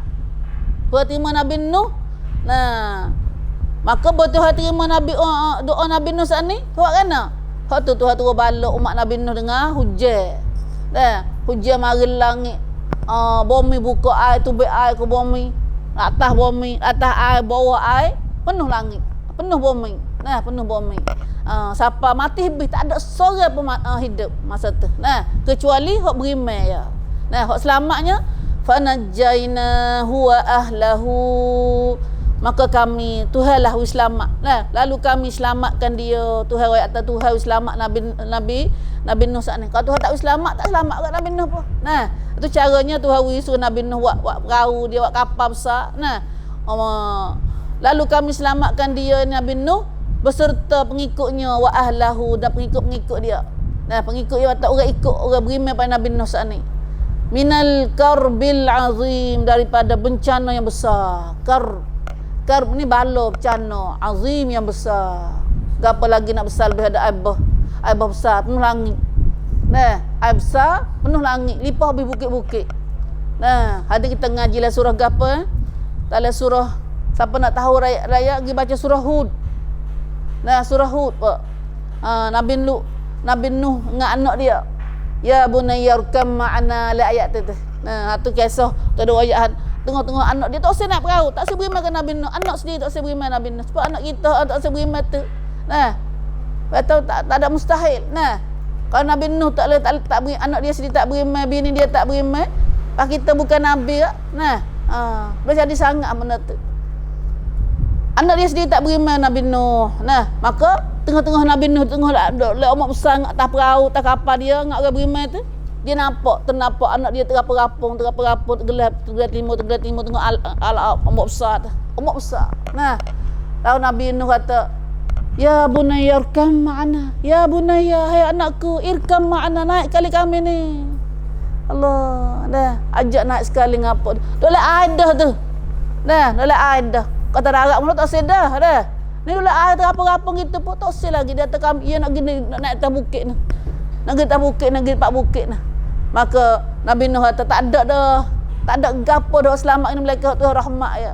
Tuhan terima Nabi Nuh. Nah, maka Tuhan terima doa Nabi Nuh saat ni. Tuhan kena. Hak tu Tuhan turun bala umat Nabi Nuh dengan hujan. Dah, hujan mari langit. Bumi buka air, tubik air ke bumi. Atas bumi, atas air, bawah air, penuh langit, penuh bumi. Nah, penuh bumi. Siapa mati habis tak ada seorang pun hidup masa tu. Nah, kecuali hak berimai ya. Nah, hak selamatnya fanajainahu wa ahlahu. Maka kami Tuhanlah selamat. Nah, lalu kami selamatkan dia. Tuhan ayat atas Tuhan selamat Nabi Nuh saat ni. Kalau Tuhan tak selamat, tak selamat kat Nabi Nuh pun. Nah, itu caranya Tuhan suruh Nabi Nuh buat perahu, dia buat kapal besar. Nah, lalu kami selamatkan dia Nabi Nuh beserta pengikutnya wa ahlahu, dan pengikut-pengikut dia. Nah, pengikut dia tak orang ikut orang beriman pada Nabi Nuh saat ni. Minal karbil azim, daripada bencana yang besar. Karb ni bala bencana azim yang besar. Gapo lagi nak besar lebih ada aibah besar penuh langit. Nah, aib besar penuh langit, lipah habis bukit-bukit. Nah, hari kita ngaji lah surah gapo dalam surah, siapa nak tahu rakyat pergi baca surah Hud. Nah, surah Hud pak. Nabi Nuh dengan anak dia. Ya bunayyarkam ma'ana la ayat tu. Nah, tu kisah tu ada ayat tengok anak dia tak usah nak perahu, tak usah beriman ke Nabi Nuh. Anak sendiri tak usah beriman Nabi Nuh. Sebab anak kita tak usah beriman tu. Nah, betul tak ada mustahil. Nah, kalau Nabi Nuh tak beri, anak dia sendiri tak beriman, bini dia tak beriman, pak kita bukan nabi tak? Nah, boleh jadi sangat benda tu. Anak dia sendiri tak beriman Nabi Nuh. Nah, maka tengah-tengah Nabi Nuh tengah umat besar atas perahu, atas kapal dia ngak orang beriman tu. Dia ternampak anak dia terapung-rapung, tergelap timur tengok umat besar tu. Umat besar. Nah, lalu Nabi Nuh kata, ya bunayya irkam ma'ana. Ya bunayya, hai anakku, irkam ma'ana, naik kali kami ni. Allah, dah ajak naik sekali ngapa. Dolak air tu. Dah, dolak air dah. Kata Arab mula tak sedah dah. Ni dolak air terapung-rapung gitu pun tak sel lagi dia tekam ia nak gini nak naik atas bukit ni. Nak pergi atas bukit, nak pergi pak bukit nah. Maka Nabi Nuh kata tak ada dah. Tak ada gapo dah selamat ni malaikat Tuhan rahmat ya.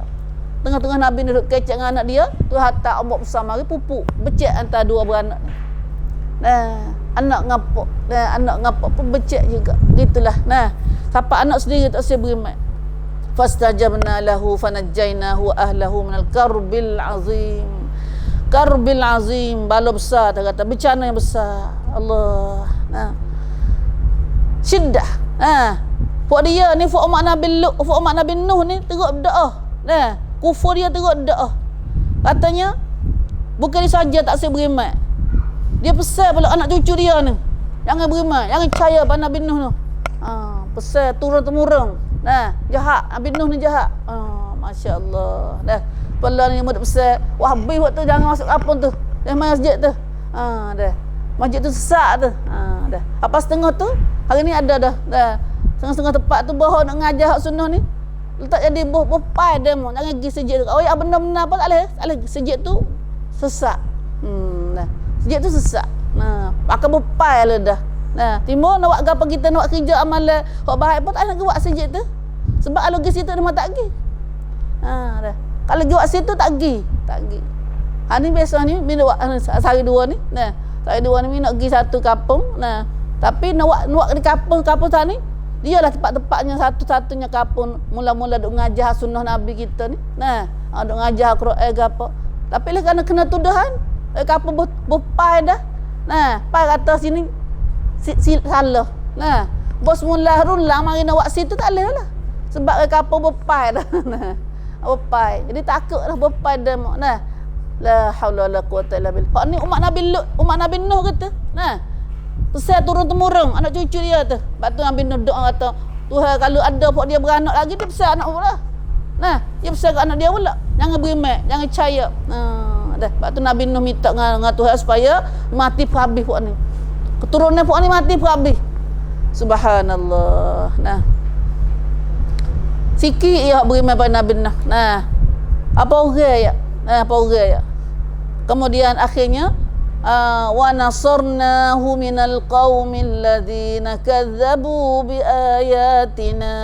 Tengah-tengah Nabi Nuh duduk kecek dengan anak dia, Tuhan tak ombak besar mari pupuk becek antara dua beranak ni. Nah, anak ngapok. Nah, anak ngapok pun becek juga. Gitulah. Nah, siapa anak sendiri tak usah beriman. Fastajabna lahu fanajjainahu wa ahlahu minal karbil azim. Karbil azim, bala besar dia kata, bencana yang besar. Allah. Nah. Syiddah. Fuk dia ni fuk umat Nabi Lut, fuk umat Nabi Nuh ni teruk doa. Nah, kufur dia teruk doa. Katanya bukan dia saja tak saya beriman. Dia pesan pula anak cucu dia ni. Jangan beriman, jangan percaya pada Nabi Nuh tu. Pesan turun temurun. Nah, jahat. Nabi Nuh ni jahat. Masya-Allah. Dah. Pala ni mudah pesan, wah habis waktu jangan masuk kampung tu. Dah masjid tu. Dah. Masjid tu sesak tu. Dah. Apa setengah tu? Hari ni ada dah. Dah. Setengah-setengah tempat tu bohong nak ngajar hak sunnah ni. Letak jadi bopai demo. Jangan pergi sejid tu. Oh ya benar-benar apa tak boleh. Tak boleh. Sejid tu sesak. Nah. Sejid tu sesak. Pakai bopai lah dah. Nah, timur nak buat gapo kita nak buat kerja amalan hak baik pun tak nak buat sejid tu. Sebab kalau pergi situ memang tak pergi. Dah. Kalau pergi buat situ tak pergi. Tak pergi. Ni biasa ni bila buat sehari dua ni. Nah, sehari dua ni nak pergi satu kampung. Nah, tapi nak buat di kampung sana ni dia lah tempat-tempatnya satu-satunya kampung mula-mula duk ngajar sunnah Nabi kita ni. Nah, duk ngajar Quran ke apa. Tapi lah kena tuduhan kampung bopai dah. Nah, pai kata sini salah. Nah, bos mula rulang mari nak buat situ tak boleh lah. Sebab kampung bopai dah. Nah, bopai. Jadi takutlah bopai dah. Nah, la haula wala quwata illa billah. Hak ni umat Nabi Lut, umat Nabi Nuh kata. Nah, pesan turun temurun anak cucu dia tu. Lepas tu Nabi Nuh doa kata, Tuhan kalau ada pok dia beranak lagi dia pesan anak pula. Nah, dia pesan ke anak dia pula. Jangan beriman, jangan percaya. Dah. Lepas tu Nabi Nuh minta dengan Tuhan supaya mati habis pok ni. Keturunan pok ni mati habis. Subhanallah. Nah. Sikit ia beriman pada Nabi Nuh. Nah. Apa orang ya? Apa orang ya? Kemudian akhirnya wa nasarnahu minal qaumil ladzina kadzabu bi ayatina.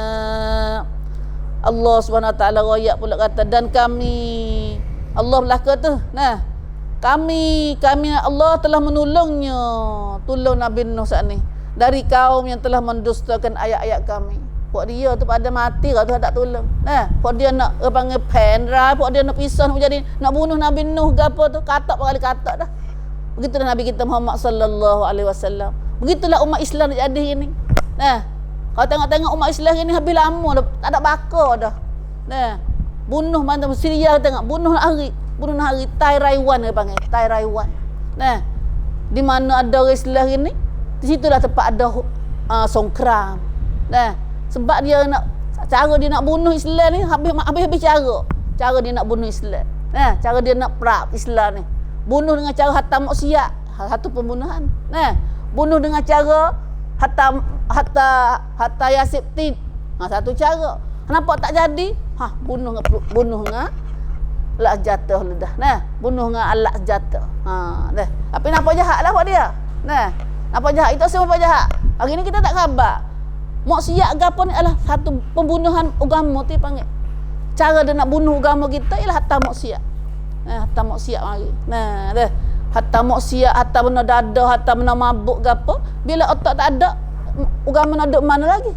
Allah Subhanahu wa taala royak pula kata dan kami Allah belaka tu. Nah, kami Allah telah menolongnya, tolong Nabi Nuh saat ni dari kaum yang telah mendustakan ayat-ayat kami. Pok dia tu pada mati kalau Tuhan tak tolong. Nah, pok dia nak panggil pendra, pok dia nak pisah nak jadi nak bunuh Nabi Nuh ke apa tu, katak berkali katak dah. Begitulah Nabi kita Muhammad sallallahu alaihi wasallam. Begitulah umat Islam nak jadi ini. Nah, kalau tengok-tengok umat Islam ini habis lama dah, tak ada bakar dah. Nah, bunuh mana Syria tengok, bunuh hari Tai Raiwan dia panggil, Tai Raiwan. Nah, di mana ada orang Islam ini, di situlah tempat ada songkram. Nah, sebab dia nak cara dia nak bunuh Islam ni habis cara dia nak bunuh Islam. Nah, cara dia nak perang Islam ni. Bunuh dengan cara hatta maksiat, satu pembunuhan. Nah, bunuh dengan cara hatta yasibtid. Satu cara. Kenapa tak jadi? Bunuh dengan alat jatuh dah. Nah, bunuh dengan alat jatuh. Dah. Tapi nampak jahatlah buat dia. Nah, nampak jahat itu semua nampak jahat. Hari ni kita tak khabar. Maksiat gapo ni adalah satu pembunuhan agama tu panggil. Cara dia nak bunuh agama kita ialah hatta maksiat. Hatta maksiat mari. Nah, dah. Hatta maksiat, hatta benda dada, hatta benda mabuk gapo, bila otak tak ada, agama nak duk mana lagi?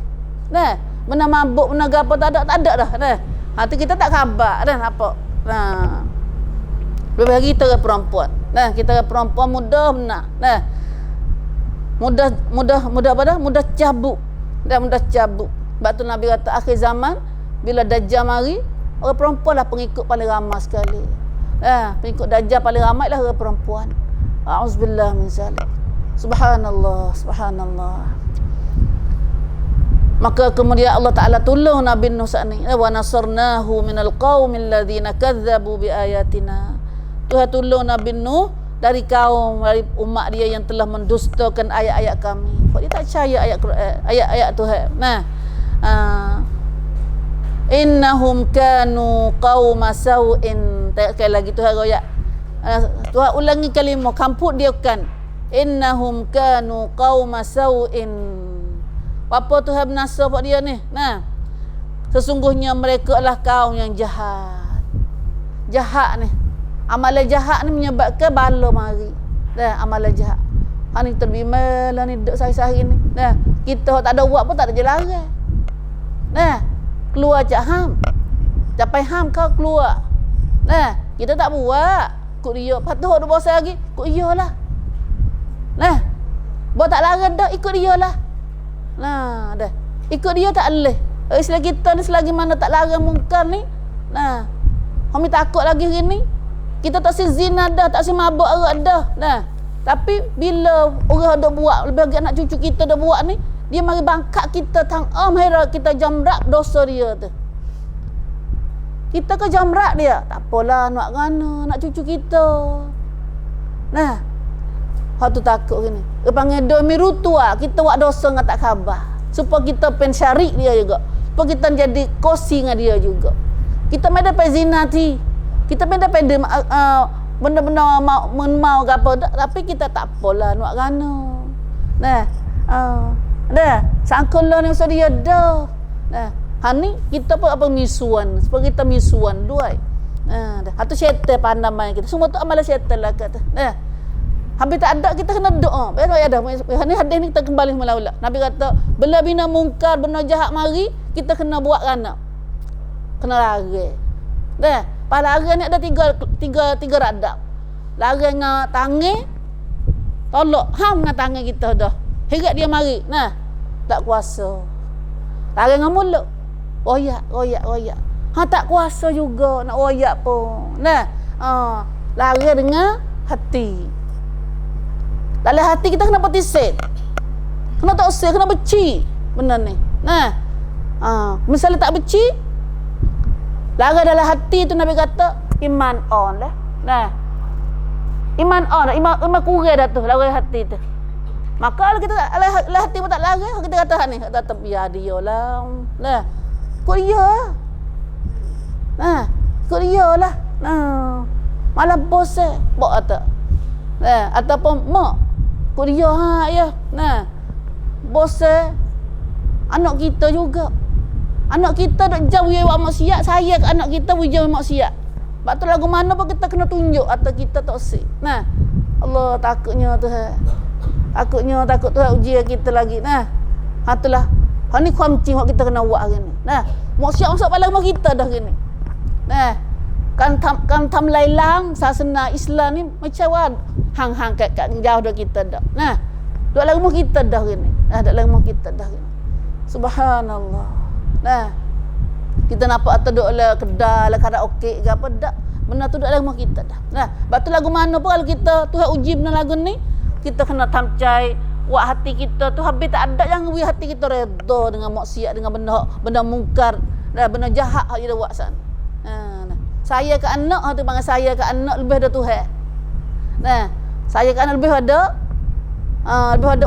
Nah, benda mabuk, benda gapo tak ada dah. Nah. Hati kita tak khabar dah apa. Nah. Lebih kita ke perempuan. Nah, kita ke perempuan mudah benar. Nah. Mudah apa dah? Mudah cabut. Dah mudah cabut. Sebab tu Nabi kata akhir zaman bila Dajjal mari, orang perempuan lah pengikut paling ramai sekali. Pengikut Dajjal paling ramai lah orang perempuan. A'udzubillah min zalik. Subhanallah, subhanallah. Maka kemudian Allah Ta'ala tolong Nabi Nuh saat ni. Wa nasarnahu minal qaumil ladzina kadzabu bi ayatina. Tuhan tolong Nabi Nuh dari kaum, dari umat dia yang telah mendustakan ayat-ayat kami. Sebab dia tak percaya ayat-ayat Tuhan. Nah, innahum kanu qauma sau'in. Sekali lagi Tuhan royak. Tuhan ulangi kalimah, kamput dia kan. Innahum kanu qauma sau'in. Apa Tuhan bernasar buat dia ni? Nah, sesungguhnya mereka adalah kaum yang jahat. Jahat ni. Amalan jahat ni menyebabkan bala mari. Dah, amalan jahat. Ni terlebih malah ni duduk sehari-hari ni. Nah, kita tak ada buat pun tak ada jelarang. Nah, keluar cak ham. Capai ham kau keluar. Nah, kita tak buat. Kut dia. Patut ada bosan lagi. Kut dia lah. Nah, buat tak larang dah ikut dia lah. Nah, dah. Ikut dia tak boleh. Selagi kita ni, selagi mana tak larang mungkar ni, nah, kami takut lagi gini. Kita tak si zina dah, tak si mabuk arak dah. Nah, tapi bila orang dah buat, lebih lagi anak cucu kita dah buat ni, dia mari bangkat kita tang hera kita jamrak dosa dia tu. Kita ke jamrak dia, tak apalah nak gana nak cucu kita. Nah, hak tu takut gini. Dia panggil domi rutua, kita buat dosa dengan tak khabar. Supaya kita pen syarik dia juga. Supaya kita jadi kosi dengan dia juga. Kita mai dapat zina ti. Kita mai dapat benda-benda mau ke apa, tapi kita tak apalah nak gana. Nah, dah sangkul ni usah dia dah. Nah, hani kita pun apa misuan, supaya kita misuan duai. Dah. Atau syaitan pandang main kita. Semua tu amalan syaitan lah kata. Nah. Habis tak ada kita kena doa. Baru ada. Ni hadis ni kita kembali mula-mula. Nabi kata, bila bina mungkar, benda jahat mari, kita kena buat kana. Kena lari. Dah. Pada lari ni ada tiga radap. Lari dengan tangan, tolak ham dengan tangan kita dah. Herat dia mari. Nah. Tak kuasa. Lari dengan mulut. Royak. Tak kuasa juga nak royak pun. Nah. Lari dengan hati. Dalam hati kita kena petisin. Kena tak usir, kena benci benda ni. Nah. Misalnya tak benci, lari dalam hati tu Nabi kata iman on lah. Nah. Iman on, iman kurang dah tu lari hati tu. Maka kalau kita dalam hati pun tak lari, kita kata ni, kata biar dia lah. Nah. Kau dia. Nah, kau dia lah. Nah. Malah bos bok kata. Nah, ataupun mak kuliah ya. Nah. Bos anak kita juga. Anak kita dak jauh dia buat maksiat, saya ke anak kita jauh maksiat. Sebab tu lagu mana pun kita kena tunjuk atau kita tak sih. Nah. Allah takutnya Tuhan. Takut Tuhan uji kita lagi. Nah. Itulah. Ni kuancing hak kita kena buat hari ni. Nah. Maksiat masuk kepala kita dah gini. Nah. Kan tam lailang sasana Islam ni macam hang kat jauh dah kita dah. Nah, duk lagu kita dah gini. Dak lagu kita dah gini. Subhanallah. Nah, kita nampak atau duk la kedai la karaoke ke apa dak. Benda tu dak lagu kita dah. Nah, batu lagu mana pun kalau kita Tuhan uji benda lagu ni, kita kena tamcai buat hati kita tu habis tak ada yang buat hati kita redha dengan maksiat, dengan benda mungkar dan benda jahat hak dia buat sana. Nah. Saya ke anak tu panggil saya ke anak lebih ada Tuhan. Nah, saya ke anak lebih ada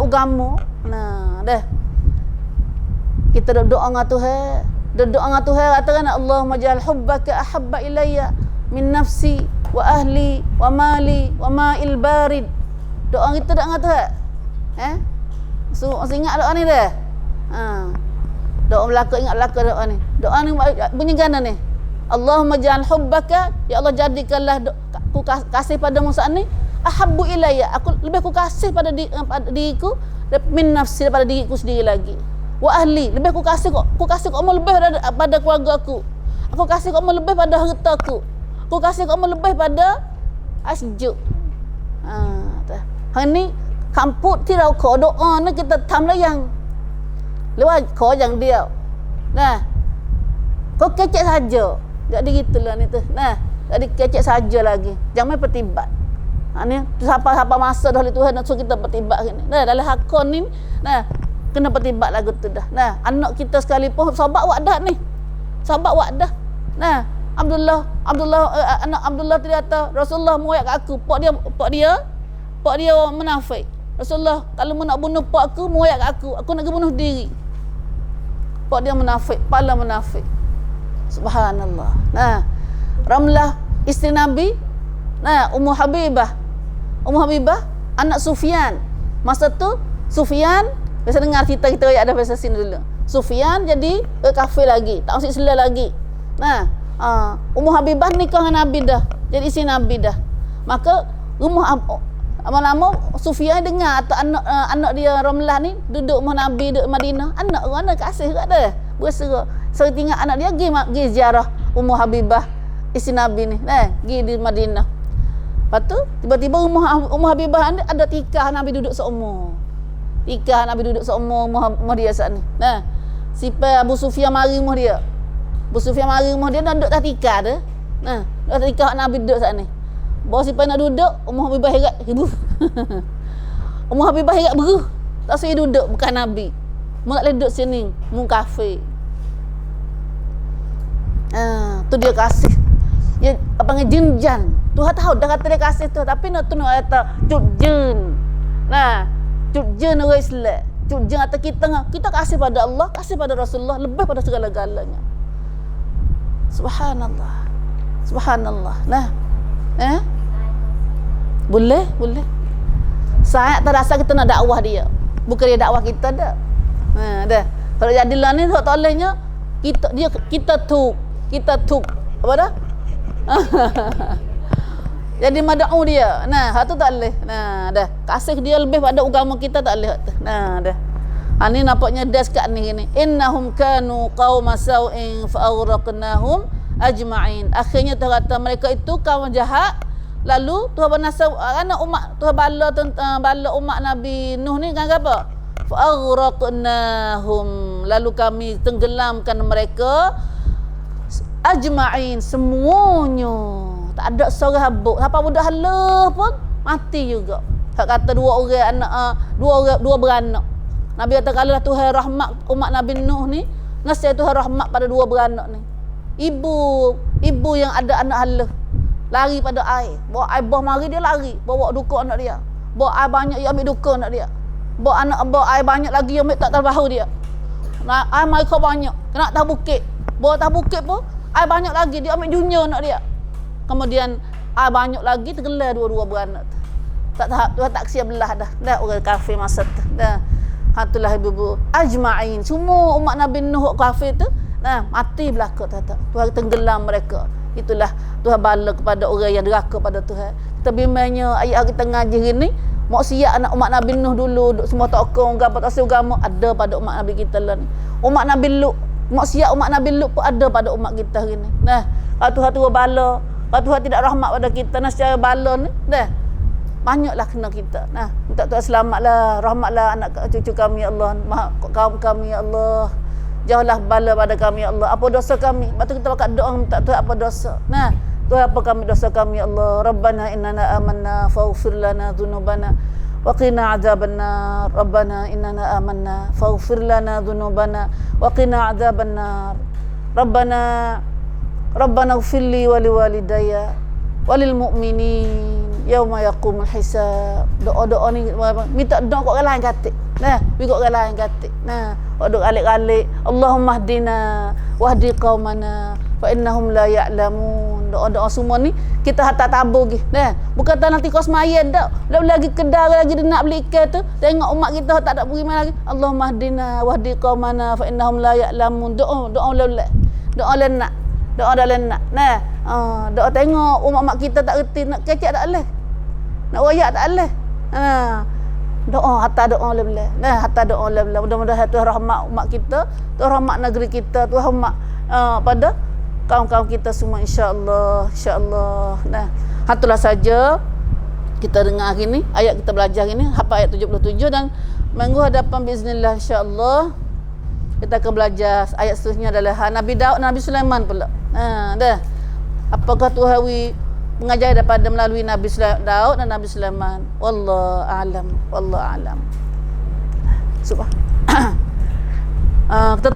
agama. Nah, dah. Kita doa dengan Tuhan. Doa dengan Tuhan katakan Allahumma ja'al hubbaka ahabba ilayya min nafsi wa ahli wa mali wa ma'il barid. Doa kita dengan Tuhan. So ingat doa ni dah. Doa belaka ingat belaka doa ni. Doa ni bunyi gana ni. Allahumma ja'al hubbaka, ya Allah jadikanlah aku kasih padamu saat ni ahabbu ilayya, aku lebih aku kasih pada diriku min nafsi daripada diriku sendiri lagi. Wa ahli, lebih aku kasih kamu lebih pada keluarga aku. Aku kasih kamu lebih pada harta aku. Aku kasih kamu lebih pada asjuk. Hari ni kamput tirau ko doa ni kita tam layang. Lewat ko yang dia. Nah. Kau kecek saja. Jadi gitulah ni tu. Nah, jadi kecek saja lagi. Jangan pertibat. Ni siapa masa dah Tuhan nak suruh kita pertibat ni. Nah, dalam hakon ni, nah, kena pertibat lagu tu dah. Nah, anak kita sekalipun sahabat wak dah ni. Sahabat wak dah. Nah, anak Abdullah dia kata Rasulullah muak kat aku. Pak dia munafik. Rasulullah kalau nak bunuh pak aku muak kat aku nak bunuh diri. Pak dia munafik, pala munafik. Subhanallah. Nah, Ramlah isteri Nabi. Nah, Ummu Habibah anak Sufyan. Masa tu Sufyan biasa dengar cerita kita ada bahasa sini dulu. Sufyan jadi kafir lagi, tak masuk Islam lagi. Nah, Ummu Habibah nikah dengan Nabi dah. Jadi isteri Nabi dah. Maka lama-lama Sufyan dengar atau anak dia Ramlah ni duduk rumah Nabi duduk Madinah. Anak kasih kat dia. Berserak. So tinggal anak dia pergi ziarah Ummu Habibah isteri Nabi ni. Pergi di Madinah. Lepas tu tiba-tiba Ummu Habibah ada tikah Nabi duduk seumur. Umur dia saat ni. Sipai Abu Sufyan mari rumah dia. Abu Sufyan mari rumah dia dan duduk atas tikar dia. Duduk atas tikar Nabi duduk saat ni. Bawa sipai nak duduk, Ummu Habibah herat ribu. Ummu Habibah herat beruh. Tak suruh duduk, bukan Nabi. Mu tak boleh duduk sini, mu kafir. Tu dia kasih. Dia apa panggil jinjan. Tuhan tahu dah kata dia kasih tu, tapi nak tu nak kata cutjen. Cutjen orang Islam. Cutjen kata kita kasih pada Allah, kasih pada Rasulullah lebih pada segala-galanya. Subhanallah. Subhanallah. Boleh. Saya tak rasa kita nak dakwah dia. Bukan dia dakwah kita dah. Dah. Kalau jadilah ni tak bolehnya kita tuk apa dah? Jadi mad'u dia. Hak tu tak boleh. Dah. Kasih dia lebih pada agama kita tak boleh. Dah. Ni nampaknya das kat ni gini. Innahum kanu qauma sau'in fa aghraqnahum ajma'in. Akhirnya Tuhan kata mereka itu kaum jahat. Lalu Tuhan bernasab anak umat Tuhan bala umat Nabi Nuh ni kan apa? Fa aghraqnahum. Lalu kami tenggelamkan mereka ajma'in semuanya. Tak ada seorang habuk. Siapa budak halah pun mati juga. Hak kata dua orang anak dua beranak. Nabi kata kalau Tuhan rahmat umat Nabi Nuh ni, ngasih Tuhan rahmat pada dua beranak ni. Ibu yang ada anak halah lari pada air. Bawa air bah mari dia lari, bawa duka anak dia. Bawa air banyak dia ambil duka anak dia. Bawa air banyak lagi dia ambil tak tahu dia. Air mai kau banyak. Kena atas bukit. Bawa atas bukit pun air banyak lagi dia ambil dunia anak dia. Kemudian banyak lagi tergelar dua-dua beranak tu. Tuhan tak kesian belah dah. Dah orang kafir masa tu. Dah. Hatulah ibu-ibu ajma'in. Semua umat Nabi Nuh kafir tu mati belaka Tuhan tenggelam mereka. Itulah Tuhan bala kepada orang yang deraka pada Tuhan. Kita bimbangnya ayat kita ngaji ni maksiat anak umat Nabi Nuh dulu semua tokong gapo tak agama ada pada umat Nabi kita lah ni. Umat Nabi Lut maksiat umat Nabi Lut pun ada pada umat kita hari ni. Kalau Tuhan tu bala, kalau Tuhan tidak rahmat pada kita secara bala ni, banyaklah kena kita. Minta Tuhan selamatlah, rahmatlah anak cucu kami ya Allah, kaum kami ya Allah. Jauhlah bala pada kami ya Allah. Apa dosa kami? Lepas tu kita pakai doa minta Tuhan apa dosa. Tuhan apa kami dosa kami ya Allah. Rabbana innana amanna faghfir lana dhunubana wa qina adzabannar. Rabbana innana amanna faghfir lana dhunubana wa qina adzabannar. Rabbana ighfir li wa liwalidayya walil mu'minin yauma yaqumul hisab. Doa-doa ni minta doa kat orang lain katik. Wi kat orang lain katik. Doa alik-alik. Allahumma hdina wahdi qaumana fa innahum la ya'lamun. Doa-doa semua ni kita hantar tabur lagi. Bukan tak nanti kau semayan dak. Lagi kedar lagi dia nak beli ikan tu. Tengok umat kita tak ada pergi mana lagi. Allahumma hdina wahdi qaumana fa innahum la ya'lamun. Doa lelak. Doa lenak. Doa dah lenak. Doa tengok umat-umat kita tak reti nak kecek tak boleh. Nak royak tak boleh. Doa hatta doa lelak. Hatta doa lelak. Mudah-mudahan Tuhan rahmat umat kita, Tuhan rahmat negeri kita, Tuhan rahmat pada kaum-kaum kita semua insya-Allah. Insya-Allah. Hatulah saja kita dengar hari ni, ayat kita belajar hari ni, hafal ayat 77 dan minggu hadapan biiznillah insya-Allah kita akan belajar ayat seterusnya adalah Nabi Daud dan Nabi Sulaiman pula. Apakah Tuhan mengajar daripada melalui Nabi Daud dan Nabi Sulaiman? Wallahu a'lam. Wallahu a'lam. Subhan. Kita